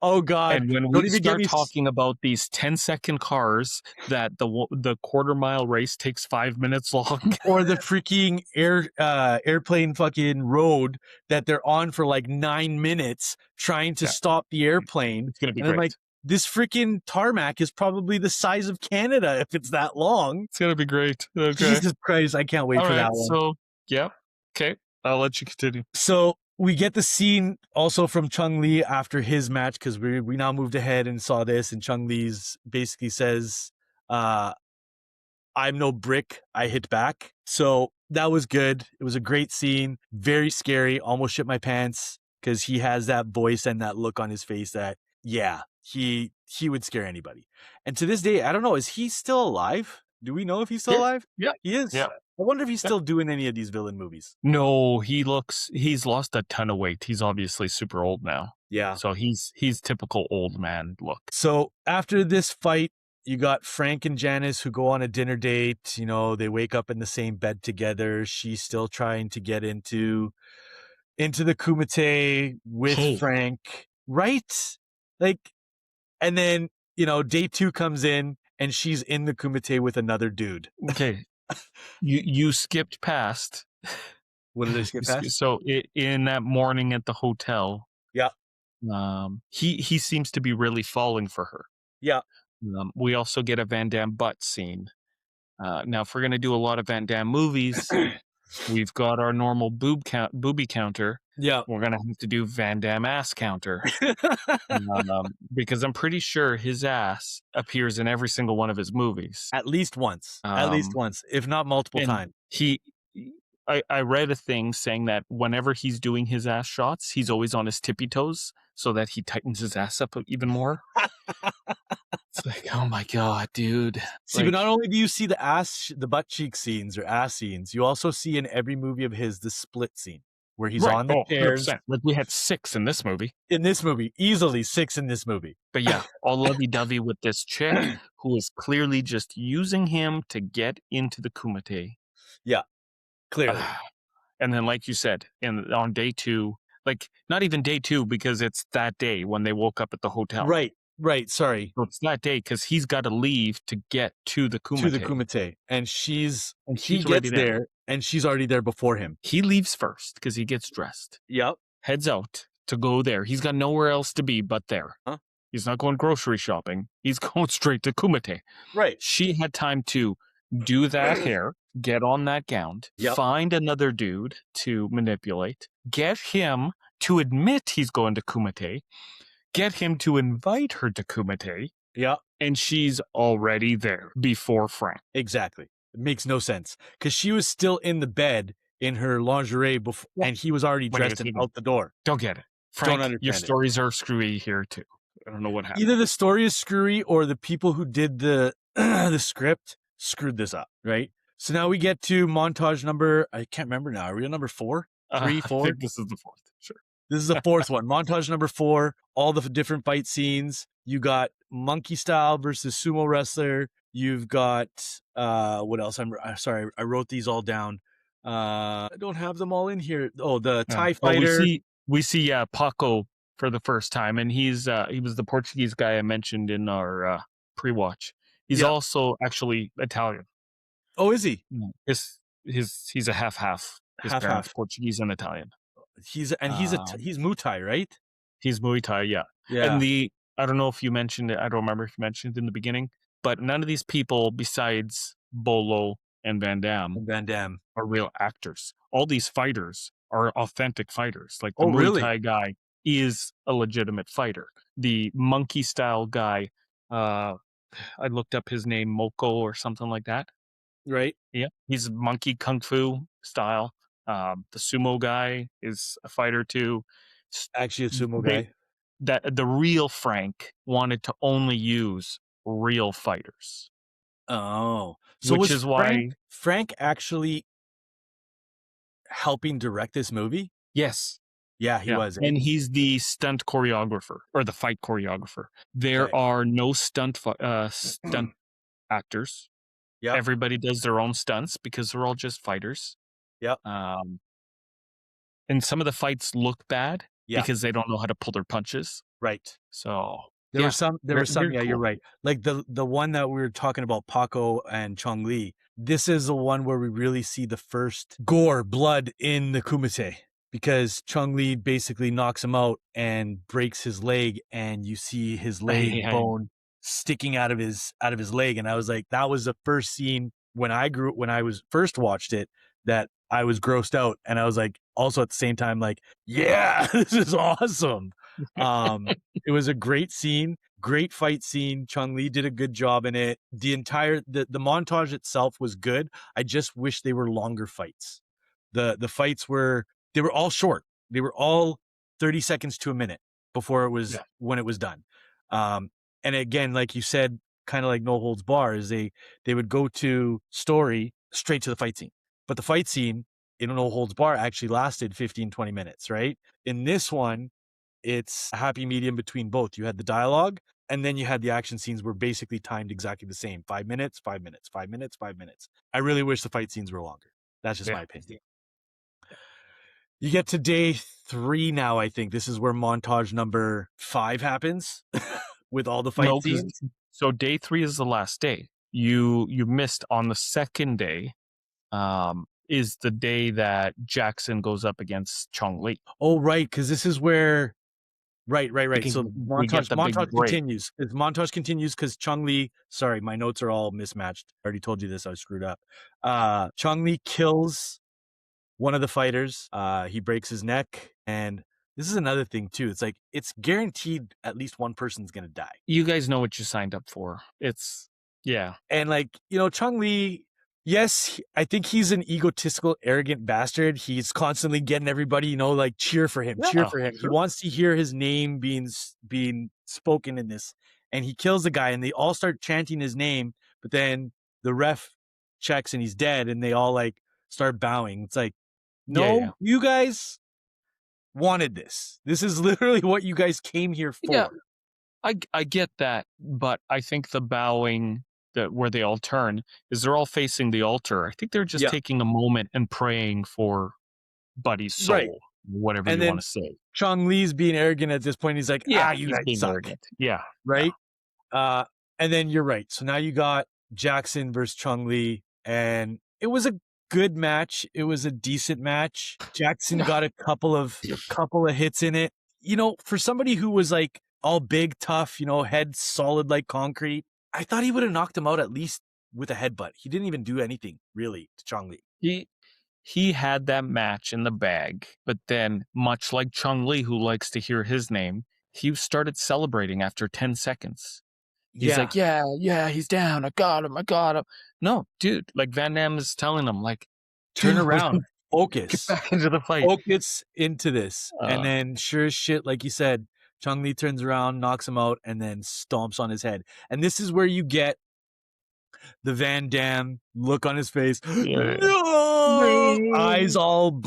Oh God. And when we start talking about these 10-second cars that the quarter-mile race takes 5 minutes long, or the freaking airplane fucking road that they're on for like 9 minutes trying to stop the airplane. It's going to be great. Like, this freaking tarmac is probably the size of Canada if it's that long. It's going to be great. Okay. Jesus Christ, I can't wait for that one. So, yeah. Okay. I'll let you continue. So we get the scene also from Chung Lee after his match, because we now moved ahead and saw this, and Chung Lee's basically says, I'm no brick, I hit back. So that was good. It was a great scene. Very scary. Almost shit my pants, because he has that voice and that look on his face that, yeah, he would scare anybody. And to this day, I don't know, is he still alive? Do we know if he's still alive? Yeah. He is? Yeah. I wonder if he's still doing any of these villain movies. No, he's lost a ton of weight. He's obviously super old now. Yeah. So he's typical old man look. So after this fight, you got Frank and Janice who go on a dinner date. You know, they wake up in the same bed together. She's still trying to get into the Kumite with Frank. Right? Like, and then, you know, day 2 comes in and she's in the Kumite with another dude. Okay. You skipped past. What did I skip past? So in that morning at the hotel. Yeah. He seems to be really falling for her. Yeah. We also get a Van Damme butt scene. Now, if we're going to do a lot of Van Damme movies, we've got our normal booby counter. Yeah. We're going to have to do Van Damme ass counter. Because I'm pretty sure his ass appears in every single one of his movies. At least once. If not multiple times. I read a thing saying that whenever he's doing his ass shots, he's always on his tippy toes so that he tightens his ass up even more. It's like, oh my God, dude. See, but not only do you see the butt cheek scenes or ass scenes, you also see in every movie of his the split scene where he's on the chairs. 100%. Like we had 6 in this movie. Easily 6 in this movie. But yeah, all lovey-dovey with this chick who is clearly just using him to get into the Kumite. Yeah, clearly. And then, like you said, on day 2, like not even day 2 because it's that day when they woke up at the hotel. Right. Sorry. So it's that day because he's got to leave to get to the Kumite. And he gets there and she's already there before him. He leaves first because he gets dressed. Yep. Heads out to go there. He's got nowhere else to be but there. Huh? He's not going grocery shopping. He's going straight to Kumite. Right. She had time to do that hair, get on that gown, find another dude to manipulate, get him to admit he's going to Kumite, get him to invite her to Kumite. Yeah. And she's already there before Frank. Exactly. It makes no sense. Because she was still in the bed in her lingerie before, and he was already dressed and out the door. Don't get it. Frank, don't understand your stories are screwy here too. don't know what happened. Either the story is screwy or the people who did the the script screwed this up, right? So now we get to montage number, I can't remember now. Are we on number 4? 3, I 4? think this is the 4th. Sure. This is the 4th one. Montage number 4, all the different fight scenes. You got monkey style versus sumo wrestler. You've got what else? I'm sorry, I wrote these all down. I don't have them all in here. Oh, the Thai fighter. We see Paco for the first time, and he was the Portuguese guy I mentioned in our pre-watch. He's also actually Italian. Oh, is he? He's a half. His Half. parents, Portuguese and Italian. He's Muay Thai, right? He's Muay Thai, yeah. And I don't know if you mentioned it. I don't remember if you mentioned it in the beginning, but none of these people besides Bolo and Van Damme are real actors. All these fighters are authentic fighters. Like the Muay Thai guy is a legitimate fighter. The monkey style guy, I looked up his name, Moko or something like that. Right. Yeah. He's monkey kung fu style. The sumo guy is a fighter too. Actually, a sumo guy. That the real Frank wanted to only use real fighters. Oh, so which is why Frank actually helping direct this movie? Yes. Yeah, he was. And he's the stunt choreographer or the fight choreographer. There are no stunt actors. Yeah. Everybody does their own stunts because they're all just fighters. Yep. And some of the fights look bad because they don't know how to pull their punches. Right. So there were some. Yeah, cool. You're right. Like the one that we were talking about, Paco and Chong Li. This is the one where we really see the first blood in the Kumite, because Chong Li basically knocks him out and breaks his leg, and you see his leg bone sticking out of his leg. And I was like, that was the first scene when I was first watched it that I was grossed out, and I was like, also at the same time, like, yeah, this is awesome. It was a great scene, great fight scene. Chong Li did a good job in it. The montage itself was good. I just wish they were longer fights. The fights were all short. They were all 30 seconds to a minute before it was when it was done. And again, like you said, kind of like No Holds Bar, is they would go to story straight to the fight scene. But the fight scene in No Holds Bar actually lasted 15, 20 minutes, right? In this one, it's a happy medium between both. You had the dialogue, and then you had the action scenes were basically timed exactly the same. 5 minutes, 5 minutes, 5 minutes, 5 minutes. I really wish the fight scenes were longer. That's just my opinion. You get to day 3 now, I think. This is where montage number 5 happens with all the fight scenes. So day 3 is the last day. You missed on the second day. Is the day that Jackson goes up against Chong Li. Oh, right, because this is where... Right. So montage continues. Montage continues because Chong Li... Sorry, my notes are all mismatched. I already told you this. I was screwed up. Chong Li kills one of the fighters. He breaks his neck. And this is another thing, too. It's like, it's guaranteed at least one person's going to die. You guys know what you signed up for. And like, Chong Li... Yes, I think he's an egotistical, arrogant bastard. He's constantly getting everybody, like, cheer for him. Sure. He wants to hear his name being spoken in this. And he kills the guy, and they all start chanting his name. But then the ref checks, and he's dead, and they all, like, start bowing. It's like, no, you guys wanted this. This is literally what you guys came here for. Yeah, I get that, but I think the bowing... where they all turn is they're all facing the altar. I think they're just taking a moment and praying for Buddy's soul, whatever you want to say. Chong Li's being arrogant at this point. He's like, you guys suck. Arrogant. Yeah. Right? Yeah. And then you're right. So now you got Jackson versus Chong Li, and it was a good match. It was a decent match. Jackson got a couple of hits in it. For somebody who was like all big, tough, head solid like concrete, I thought he would have knocked him out at least with a headbutt. He didn't even do anything, really, to Chong Li. He had that match in the bag, but then, much like Chong Li, who likes to hear his name, he started celebrating after 10 seconds. He's like, yeah, he's down. I got him. No, dude, like Van Damme is telling him, like, turn around. Focus. Get back into the fight. Focus into this. And then, sure as shit, like you said, Chung Lee turns around, knocks him out, and then stomps on his head. And this is where you get the Van Damme look on his face. Yeah. No! Eyes all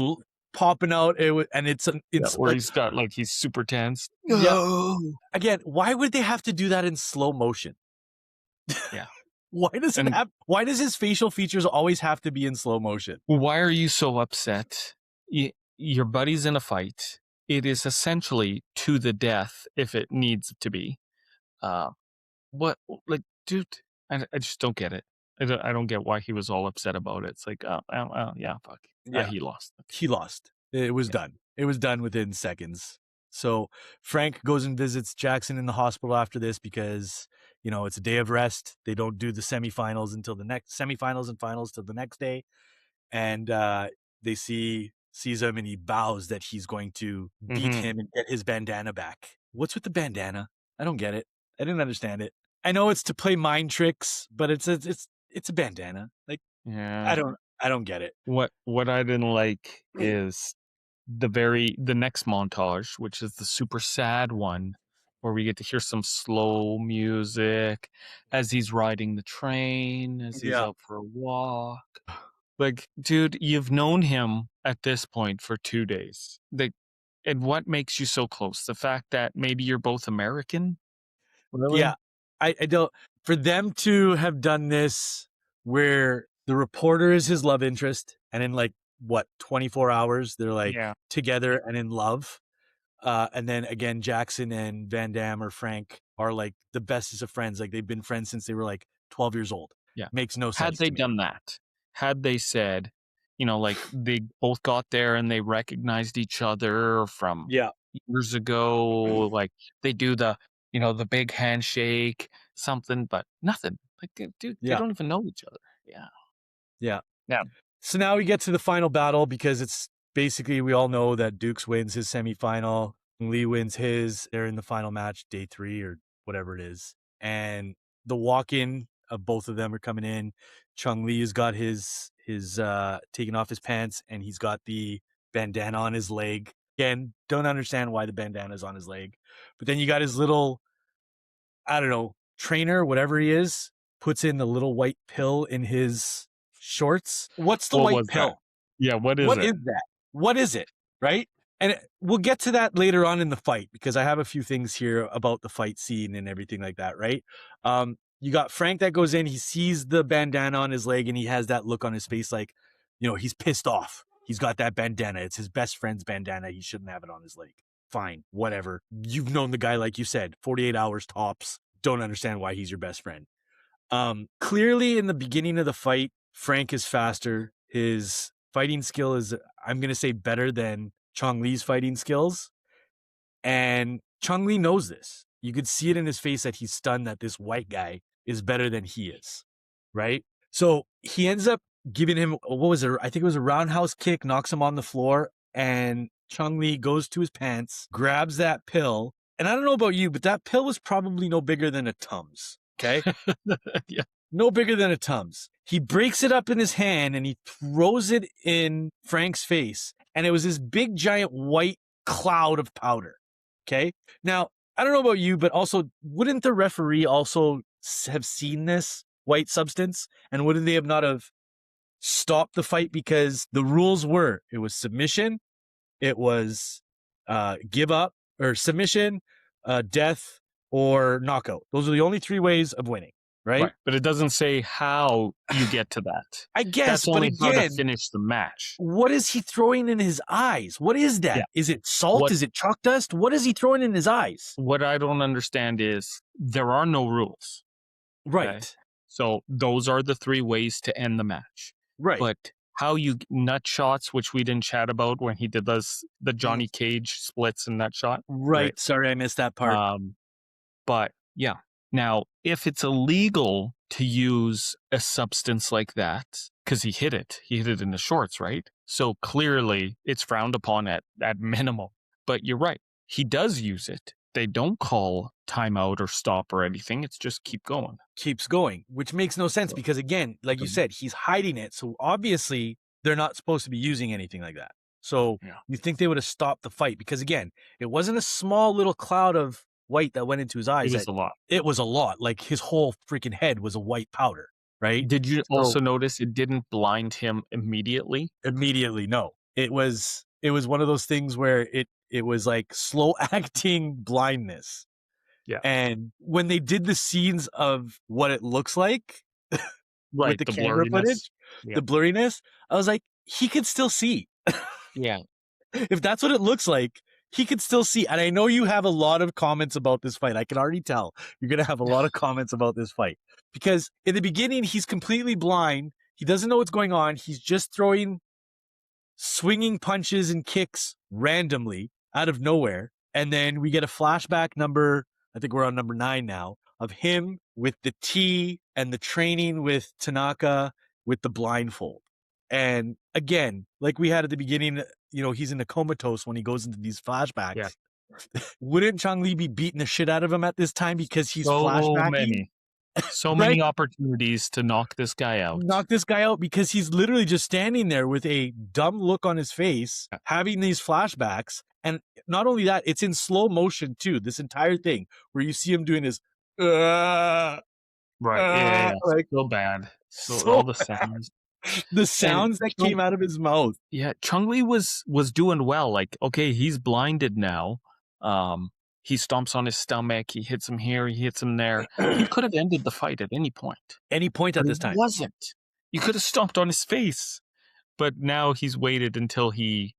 popping out. It's where like, he's got like he's super tense. yeah. Again, why would they have to do that in slow motion? Yeah. Why does his facial features always have to be in slow motion? Why are you so upset? Your buddy's in a fight. It is essentially to the death if it needs to be. What, like, dude? I just don't get it. I don't get why he was all upset about it. It's like, yeah, fuck. Yeah. He lost. He lost. It was done. It was done within seconds. So Frank goes and visits Jackson in the hospital after this because, it's a day of rest. They don't do the semifinals and finals till the next day. And they sees him and he bows that he's going to beat him and get his bandana back. What's with the bandana? I don't get it. I didn't understand it. I know it's to play mind tricks, but it's a bandana. Like, yeah, I don't get it. What I didn't like is the next montage, which is the super sad one, where we get to hear some slow music as he's riding the train, as he's out for a walk. Like, dude, you've known him at this point for 2 days. And what makes you so close? The fact that maybe you're both American? Really? Yeah. I don't. For them to have done this where the reporter is his love interest and in 24 hours, they're together and in love. And then again, Jackson and Van Damme or Frank are like the bestest of friends. Like they've been friends since they were 12 years old. Yeah. Makes no sense. Had they done that, had they said, they both got there and they recognized each other from years ago, like they do the big handshake, something, but nothing. Like, dude, they don't even know each other. Yeah. So now we get to the final battle because it's basically, we all know that Dukes wins his semifinal, Lee wins his. They're in the final match, day 3 or whatever it is. And the walk-in of both of them are coming in. Chung Lee has got his taking off his pants and he's got the bandana on his leg. Again, don't understand why the bandana is on his leg. But then you got his little, I don't know, trainer, whatever he is, puts in the little white pill in his shorts. What's the white pill? That? Yeah, what is that? What is it? Right? And we'll get to that later on in the fight because I have a few things here about the fight scene and everything like that, right? You got Frank that goes in, he sees the bandana on his leg and he has that look on his face like, he's pissed off. He's got that bandana. It's his best friend's bandana. He shouldn't have it on his leg. Fine, whatever. You've known the guy, like you said, 48 hours tops. Don't understand why he's your best friend. Clearly in the beginning of the fight, Frank is faster. His fighting skill is, I'm going to say, better than Chung Lee's fighting skills. And Chung Lee knows this. You could see it in his face that he's stunned that this white guy is better than he is, right? So he ends up giving him, I think it was a roundhouse kick, knocks him on the floor, and Chung Lee goes to his pants, grabs that pill, and I don't know about you, but that pill was probably no bigger than a Tums, okay? Yeah. No bigger than a Tums. He breaks it up in his hand and he throws it in Frank's face, and it was this big giant white cloud of powder, okay? Now, I don't know about you, but also, wouldn't the referee also have seen this white substance? And wouldn't they have not have stopped the fight? Because the rules were, it was submission, it was give up, or submission, death, or knockout. Those are the only 3 ways of winning, right? But it doesn't say how you get to that. I guess, that's only how to finish the match. What is he throwing in his eyes? What is that? Yeah. Is it salt? Is it chalk dust? What is he throwing in his eyes? What I don't understand is there are no rules. Right. Okay? So those are the 3 ways to end the match. Right. But how you nut shots, which we didn't chat about when he did the Johnny Cage splits and nut shot. Right. Sorry, I missed that part. But yeah. Now, if it's illegal to use a substance like that, because he hit it in the shorts, right? So clearly it's frowned upon at minimum. But you're right. He does use it. They don't call timeout or stop or anything. It's just keep going. Keeps going, which makes no sense because, again, like you said, he's hiding it. So obviously they're not supposed to be using anything like that. So you think they would have stopped the fight because, again, it wasn't a small little cloud of white that went into his eyes. It was a lot. It was a lot. Like his whole freaking head was a white powder, right? Did you also notice it didn't blind him immediately? Immediately, no. It was one of those things where it was like slow acting blindness. Yeah. And when they did the scenes of what it looks like with the camera blurriness. footage, the blurriness, I was like, he could still see. Yeah. If that's what it looks like, he could still see. And I know you have a lot of comments about this fight. I can already tell you're going to have a lot of comments about this fight because in the beginning, he's completely blind. He doesn't know what's going on. He's just throwing swinging punches and kicks randomly out of nowhere. And then we get a flashback I think we're on number 9 now, of him with the tea and the training with Tanaka with the blindfold. And again, like we had at the beginning, he's in a comatose when he goes into these flashbacks. Yeah. Wouldn't Chang-Li be beating the shit out of him at this time because he's flashbacking? So many opportunities to knock this guy out. Knock this guy out because he's literally just standing there with a dumb look on his face, having these flashbacks. And not only that, it's in slow motion too, this entire thing, where you see him doing this, right. Yeah. Like, so bad. So all the sounds. The sounds that came out of his mouth. Yeah, Chang-Li was doing well. Like, okay, he's blinded now. He stomps on his stomach. He hits him here. He hits him there. He could have ended the fight at any point. Any point at this time. Wasn't. You could have stomped on his face. But now he's waited until he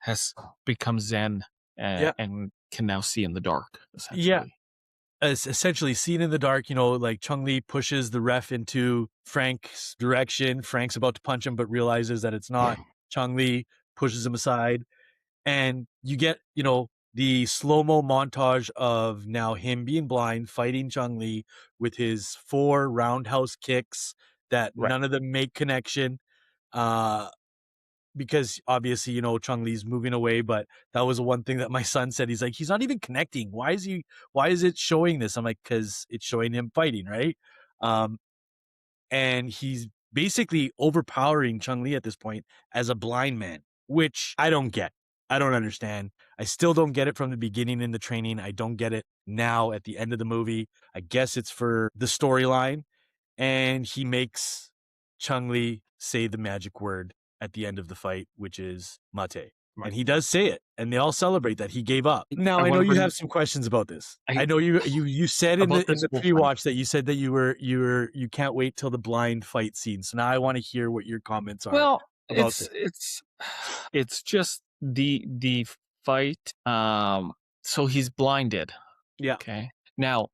has become Zen and can now see in the dark, essentially. Yeah. Essentially seen in the dark, like Chang-Li pushes the ref into Frank's direction. Frank's about to punch him, but realizes that it's not. Chang-Li pushes him aside. And you get, the slow-mo montage of now him being blind, fighting Chang-Li with his 4 roundhouse kicks that none of them make connection. Because obviously, Chang-Li's moving away, but that was the one thing that my son said. He's like, he's not even connecting. Why is it showing this? I'm like, because it's showing him fighting, right? And he's basically overpowering Chang-Li at this point as a blind man, which I don't get. I don't understand. I still don't get it from the beginning in the training. I don't get it now at the end of the movie. I guess it's for the storyline. And he makes Chang-Li say the magic word at the end of the fight, which is mate. Right. And he does say it, and they all celebrate that he gave up. Now, I know you have some questions about this. I know you said in the pre-watch that you said that you can't wait till the blind fight scene. So now I want to hear what your comments are. Well, it's just the fight. So he's blinded. Yeah. Okay. Now,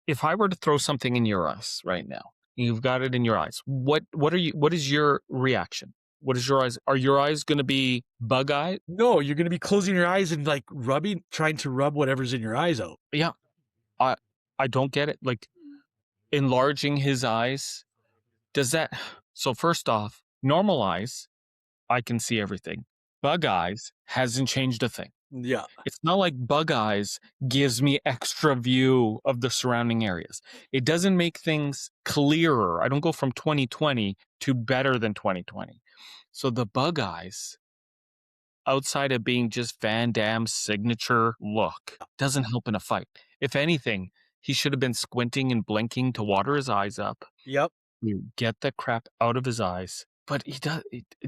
if I were to throw something in your eyes right now, you've got it in your eyes. What is your reaction? What is your eyes? Are your eyes going to be bug-eyed? No, you're going to be closing your eyes and like trying to rub whatever's in your eyes out. Yeah. I don't get it. Like enlarging his eyes. Does that, so first off, normal eyes, I can see everything. Bug eyes hasn't changed a thing. Yeah. It's not like bug eyes gives me extra view of the surrounding areas. It doesn't make things clearer. I don't go from 20/20 to better than 20/20. So the bug eyes, outside of being just Van Damme's signature look, doesn't help in a fight. If anything, he should have been squinting and blinking to water his eyes up. Yep. You get the crap out of his eyes. But it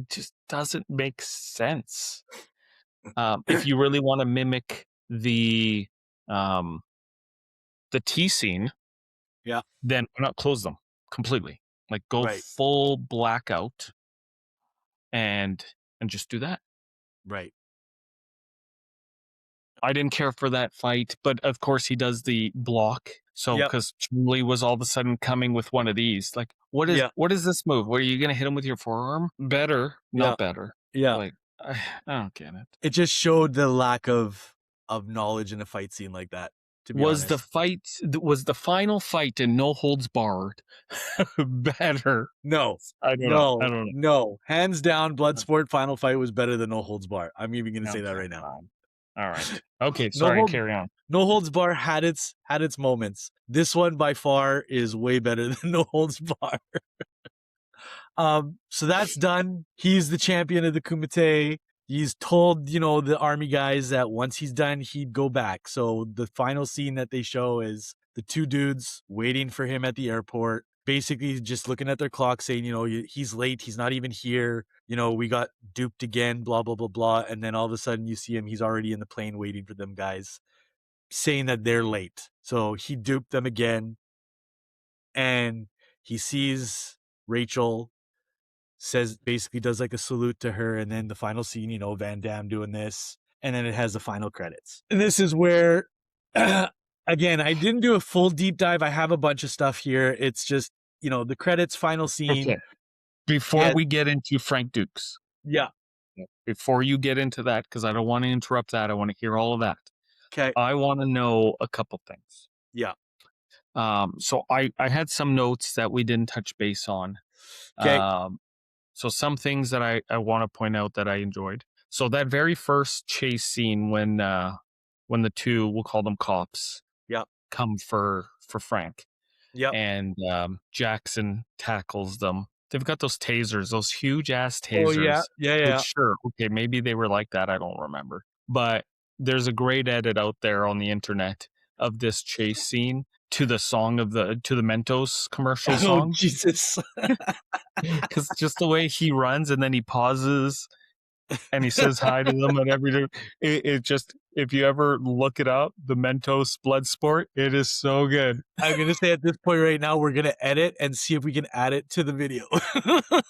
just doesn't make sense. If you really want to mimic the tea scene, then why not close them completely? Like go full blackout and just do that. Right. I didn't care for that fight, but of course he does the block. So because Chun-Li was all of a sudden coming with one of these, like what is this move? What are you gonna hit him with your forearm? Better, not better. Yeah. Like I don't get it. It just showed the lack of knowledge in a fight scene like that. To be honest. Was the final fight in No Holds Barred better? No. I don't know. No. Hands down, Bloodsport final fight was better than No Holds Barred. I'm even going to say that right now. All right. Okay, sorry, carry on. No Holds Barred had its moments. This one by far is way better than No Holds Barred. So that's done. He's the champion of the Kumite. he's told, the army guys that once he's done, he'd go back. So the final scene that they show is the two dudes waiting for him at the airport, basically just looking at their clock saying, he's late. He's not even here. We got duped again, blah, blah, blah, blah. And then all of a sudden you see him, he's already in the plane waiting for them guys, saying that they're late. So he duped them again. And he sees Rachel, basically does like a salute to her, and then the final scene, Van Damme doing this, and then it has the final credits. And this is where, again, I didn't do a full deep dive. I have a bunch of stuff here. It's just, the credits, final scene. Okay. Before we get into Frank Dukes. Yeah. Before you get into that, because I don't want to interrupt that. I want to hear all of that. Okay. I want to know a couple things. Yeah. So I had some notes that we didn't touch base on. Okay. So some things that I want to point out that I enjoyed. So that very first chase scene when the two, we'll call them cops, come for Frank. Yeah. And Jackson tackles them. They've got those tasers, those huge ass tasers. Oh, yeah. Sure. Okay, maybe they were like that. I don't remember. But there's a great edit out there on the internet of this chase scene to the song to the Mentos commercial song. Oh, Jesus. Because just the way he runs and then he pauses and he says hi to them and everything. It just, if you ever look it up, the Mentos Bloodsport, it is so good. I'm going to say at this point right now, we're going to edit and see if we can add it to the video. That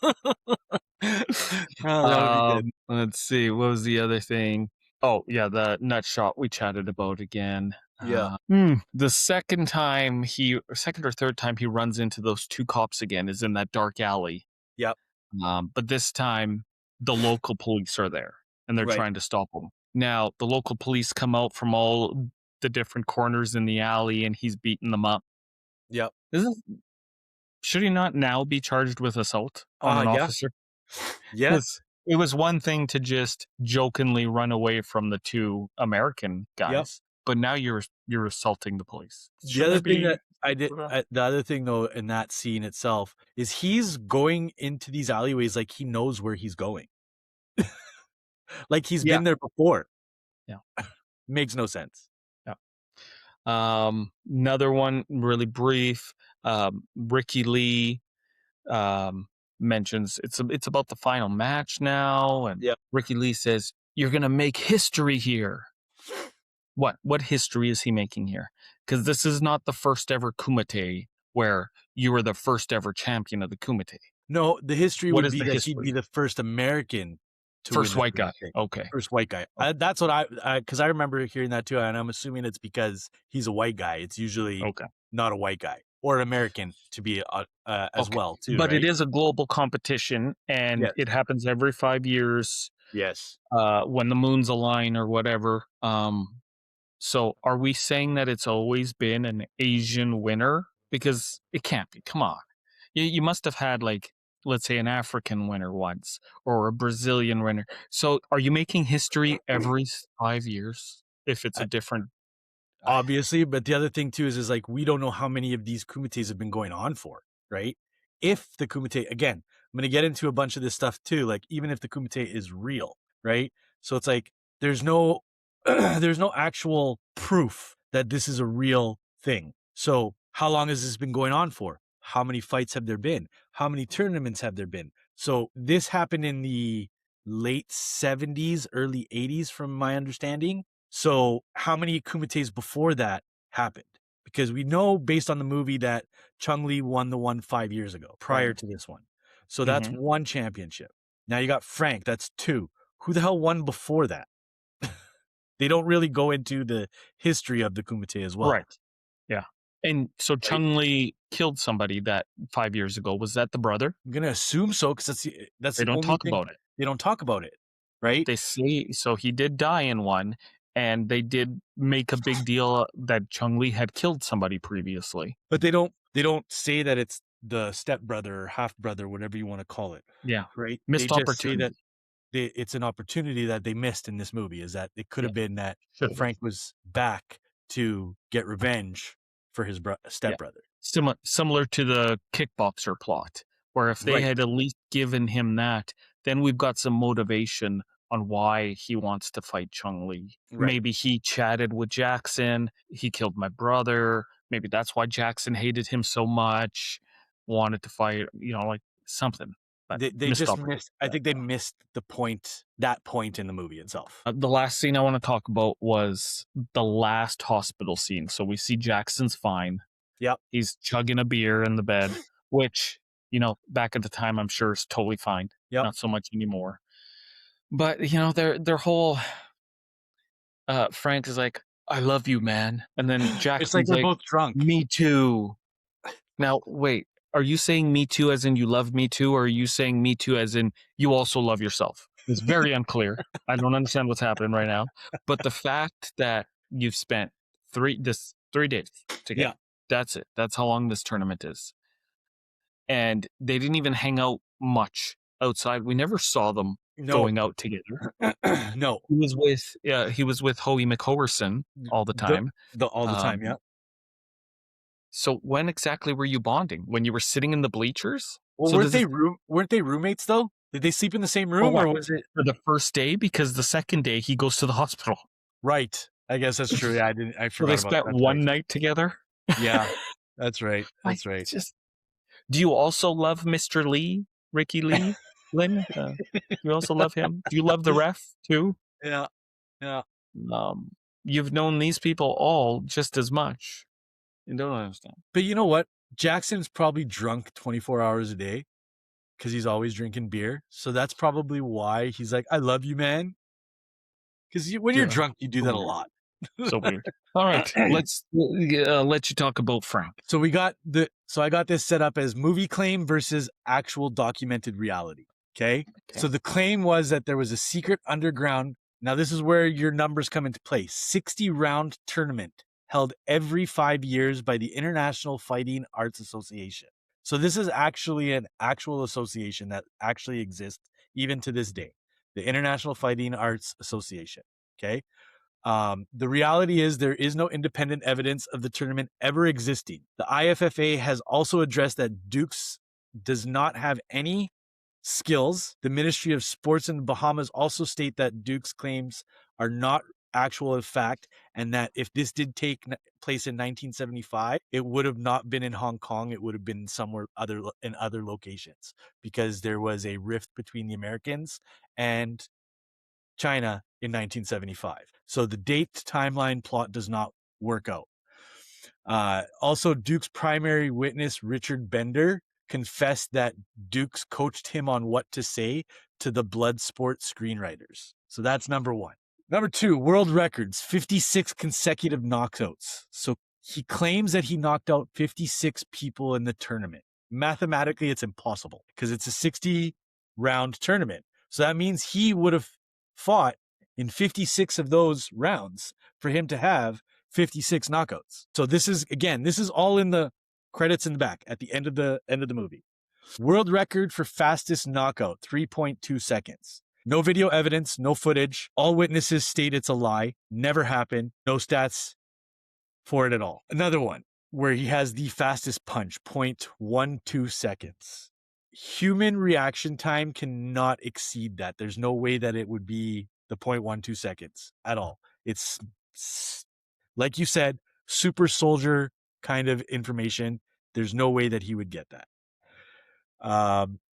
would be good. Let's see. What was the other thing? Oh, yeah, the nut shot we chatted about again. Yeah. The second or third time he runs into those two cops again is in that dark alley. Yep. But this time the local police are there and they're trying to stop him. Now the local police come out from all the different corners in the alley and he's beating them up. Yep. Should he not now be charged with assault on an officer? Yes. It was one thing to just jokingly run away from the two American guys, but now you're assaulting the police. The other thing that I did, the other thing though, in that scene itself is he's going into these alleyways like he knows where he's going, like he's been there before. Yeah, makes no sense. Yeah. Another one, really brief. Ricky Lee mentions it's about the final match now, and Ricky Lee says, "You're gonna make history here." What history is he making here? Because this is not the first ever Kumite where you were the first ever champion of the Kumite. No, the history would be that he'd be the first American to first white guy. Okay, first white guy. That's what because I remember hearing that too, and I'm assuming it's because he's a white guy. It's usually not a white guy or an American to be as well too. But it is a global competition, and it happens every 5 years. Yes. When the moons align or whatever. So are we saying that it's always been an Asian winner? Because it can't be. Come on. You must have had, like, let's say, an African winner once or a Brazilian winner. So are you making history every 5 years if it's a different... Obviously, but the other thing too is like we don't know how many of these Kumites have been going on for, right? If the Kumite, again, I'm going to get into a bunch of this stuff too, like even if the Kumite is real, right? So it's like there's no there's no actual proof that this is a real thing. So how long has this been going on for? How many fights have there been? How many tournaments have there been? So this happened in the late 70s, early 80s from my understanding. So how many Kumites before that happened? Because we know based on the movie that Chung Lee won the one 5 years ago prior to this one. So that's one championship. Now you got Frank, that's two. Who the hell won before that? They don't really go into the history of the Kumite as well. Right. Yeah. And so Chung Lee killed somebody that 5 years ago. Was that the brother? I'm going to assume so because that's they don't talk about it. They don't talk about it, right? They say, so he did die in one, and they did make a big deal that Chung Lee had killed somebody previously. But they don't say that it's the stepbrother or half brother, whatever you want to call it. Yeah. Right? Missed they opportunity. Just say that it's an opportunity that they missed in this movie, is that it could have been that Frank was back to get revenge for his stepbrother. Similar to the kickboxer plot, where if they had at least given him that, then we've got some motivation on why he wants to fight Chung Li. Right. Maybe he chatted with Jackson. He killed my brother. Maybe that's why Jackson hated him so much, wanted to fight, like something. But They just missed. I think they missed that point in the movie itself. The last scene I want to talk about was the last hospital scene. So we see Jackson's fine. Yep. He's chugging a beer in the bed, which, back at the time, I'm sure is totally fine. Yep. Not so much anymore. But, their whole Frank is like, I love you, man. And then Jackson's it's like they're both drunk. Me too. Now, wait, are you saying me too as in you love me too? Or are you saying me too as in you also love yourself? It's very unclear. I don't understand what's happening right now. But the fact that you've spent 3 days together, that's it. That's how long this tournament is. And they didn't even hang out much outside. We never saw them going out together. No. He was with Howie McHowerson all the time. All the time, yeah. So when exactly were you bonding? When you were sitting in the bleachers? Well, so weren't they roommates though? Did they sleep in the same room, or was it for the first day? Because the second day he goes to the hospital. Right. I guess that's true. Yeah, I forgot. So they spent one night together. Yeah, that's right. That's right. Do you also love Mr. Lee, Ricky Lee, Lynn? You also love him? Do you love the ref too? Yeah. Yeah. You've known these people all just as much. You don't understand. But you know what? Jackson's probably drunk 24 hours a day because he's always drinking beer. So that's probably why he's like, I love you, man. Because when you're drunk, you do that a lot. So weird. All right. Let's let you talk about Frank. So I got this set up as movie claim versus actual documented reality. Okay. So the claim was that there was a secret underground. Now this is where your numbers come into play. 60-round tournament held every 5 years by the International Fighting Arts Association. So this is actually an actual association that actually exists even to this day. The International Fighting Arts Association. Okay. The reality is there is no independent evidence of the tournament ever existing. The IFFA has also addressed that Dukes does not have any skills. The Ministry of Sports in the Bahamas also state that Dukes' claims are not actual of fact, and that if this did take place in 1975, it would have not been in Hong Kong. It would have been somewhere in other locations, because there was a rift between the Americans and China in 1975. So the date timeline plot does not work out. Also, Duke's primary witness, Richard Bender, confessed that Dukes coached him on what to say to the Bloodsport screenwriters. So that's number one. Number two, world records, 56 consecutive knockouts. So he claims that he knocked out 56 people in the tournament. Mathematically, it's impossible because it's a 60-round tournament. So that means he would have fought in 56 of those rounds for him to have 56 knockouts. So this is all in the credits in the back at the end of the movie. World record for fastest knockout, 3.2 seconds. No video evidence, no footage. All witnesses state it's a lie. Never happened. No stats for it at all. Another one where he has the fastest punch, 0.12 seconds. Human reaction time cannot exceed that. There's no way that it would be the 0.12 seconds at all. It's, like you said, super soldier kind of information. There's no way that he would get that.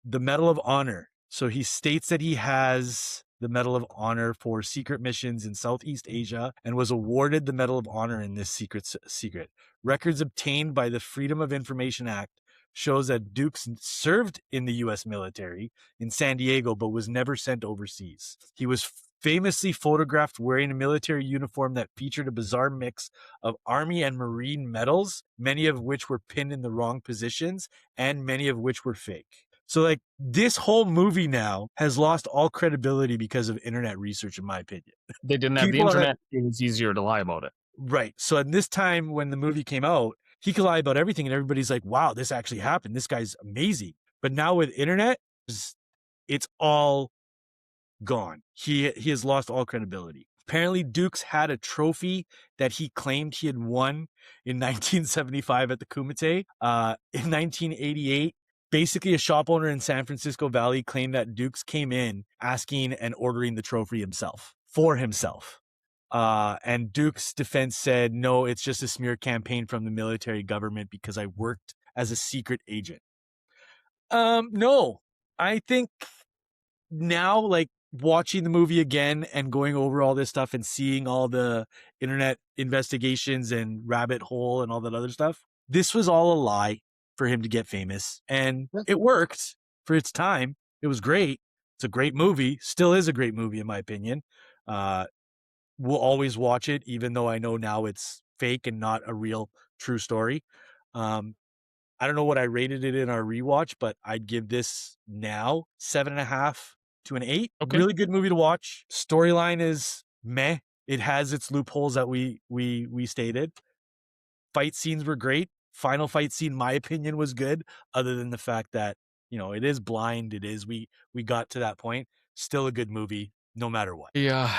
The Medal of Honor. So he states that he has the Medal of Honor for secret missions in Southeast Asia and was awarded the Medal of Honor in this secret. Records obtained by the Freedom of Information Act shows that Dukes served in the U.S. military in San Diego, but was never sent overseas. He was famously photographed wearing a military uniform that featured a bizarre mix of Army and Marine medals, many of which were pinned in the wrong positions, and many of which were fake. So like this whole movie now has lost all credibility because of internet research, in my opinion. They didn't have the internet. It was easier to lie about it. Right. So at this time when the movie came out, he could lie about everything and everybody's like, wow, this actually happened. This guy's amazing. But now with internet, it's all gone. He has lost all credibility. Apparently, Dukes had a trophy that he claimed he had won in 1975 at the Kumite. In 1988, basically a shop owner in San Francisco Valley claimed that Dukes came in asking and ordering the trophy for himself. And Duke's defense said, no, it's just a smear campaign from the military government because I worked as a secret agent. No, I think now, like, watching the movie again and going over all this stuff and seeing all the internet investigations and rabbit hole and all that other stuff, this was all a lie for him to get famous. And it worked for its time. It was great. It's a great movie. Still is a great movie, in my opinion. We'll always watch it, even though I know now it's fake and not a real true story. I don't know what I rated it in our rewatch, but I'd give this now 7.5 to an 8. Okay. Really good movie to watch. Storyline is meh. It has its loopholes that we stated. Fight scenes were great. Final fight scene, my opinion, was good, other than the fact that, you know, it is blind. It is, we got to that point. Still a good movie, no matter what. Yeah.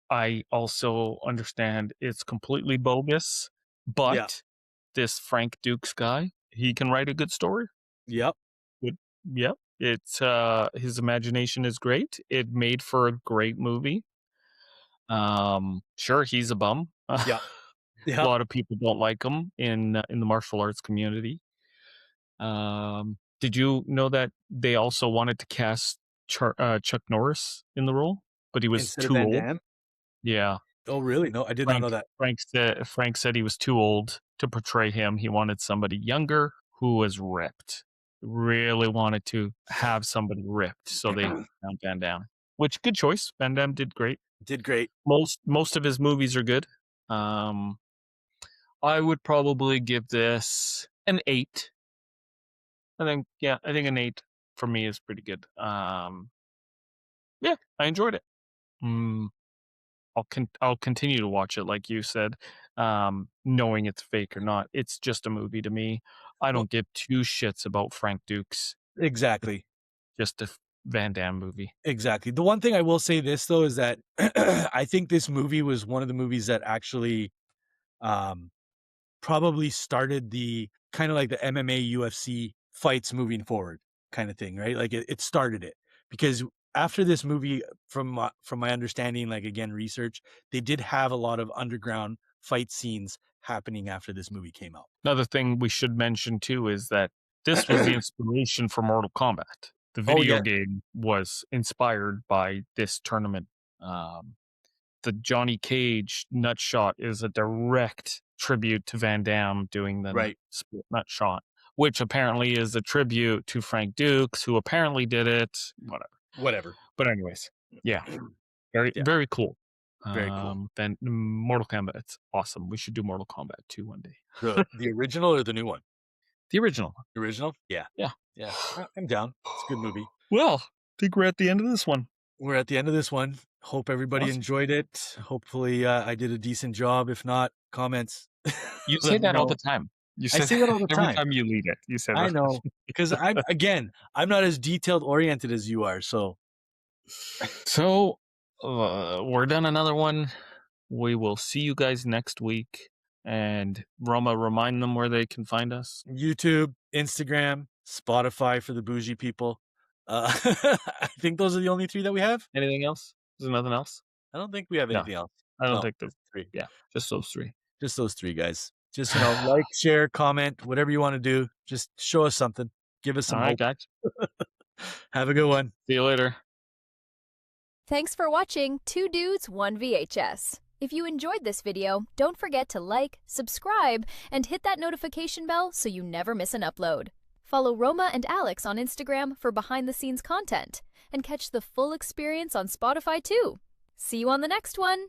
I also understand it's completely bogus, but this Frank Dukes guy, he can write a good story. Yep. Yep. It's his imagination is great. It made for a great movie. Sure, he's a bum. Yeah. A lot of people don't like him in the martial arts community. Did you know that they also wanted to cast Chuck Norris in the role, but he was Instead of too Van old? Damme? Yeah. Oh, really? No, I did not know that. Frank said he was too old to portray him. He wanted somebody younger who was ripped. Really wanted to have somebody ripped, so they found Van Damme. Which, good choice. Van Damme did great. Did great. Most of his movies are good. I would probably give this an 8. I think an 8 for me is pretty good. Yeah, I enjoyed it. I'll continue to watch it, like you said, knowing it's fake or not. It's just a movie to me. I don't give two shits about Frank Dukes. Exactly. Just a Van Damme movie. Exactly. The one thing I will say this, though, is that I think this movie was one of the movies that actually probably started the kind of like the MMA UFC fights moving forward kind of thing, right? Like it started it, because after this movie, from my understanding, like, again, research, they did have a lot of underground fight scenes happening after this movie came out. Another thing we should mention too is that this was the inspiration for Mortal Kombat. The video game was inspired by this tournament. The Johnny Cage nut shot is a direct tribute to Van Damme doing the split nut shot, which apparently is a tribute to Frank Dukes, who apparently did it. Whatever. But anyways, yeah, very cool. Very cool. Then Mortal Kombat, it's awesome. We should do Mortal Kombat 2 one day. The original or the new one? The original. The original? Yeah. I'm down. It's a good movie. Well, I think we're at the end of this one. We're at the end of this one. Hope everybody enjoyed it. Hopefully I did a decent job. If not, comments. You say that all the time. I say that all the time. Every time you lead it, you say that. I know. Because I'm not as detailed oriented as you are. So we're done another one. We will see you guys next week. And Roma, remind them where they can find us. YouTube, Instagram, Spotify for the bougie people. I think those are the only 3 that we have. Anything else? Is there nothing else? I don't think we have anything else. I don't think there's 3. Yeah, just those 3. Just those 3, guys. Just, like, share, comment, whatever you want to do. Just show us something. Give us some hope. Guys. Have a good one. See you later. Thanks for watching 2 Dudes, 1 VHS. If you enjoyed this video, don't forget to like, subscribe, and hit that notification bell so you never miss an upload. Follow Roma and Alex on Instagram for behind-the-scenes content, and catch the full experience on Spotify too. See you on the next one!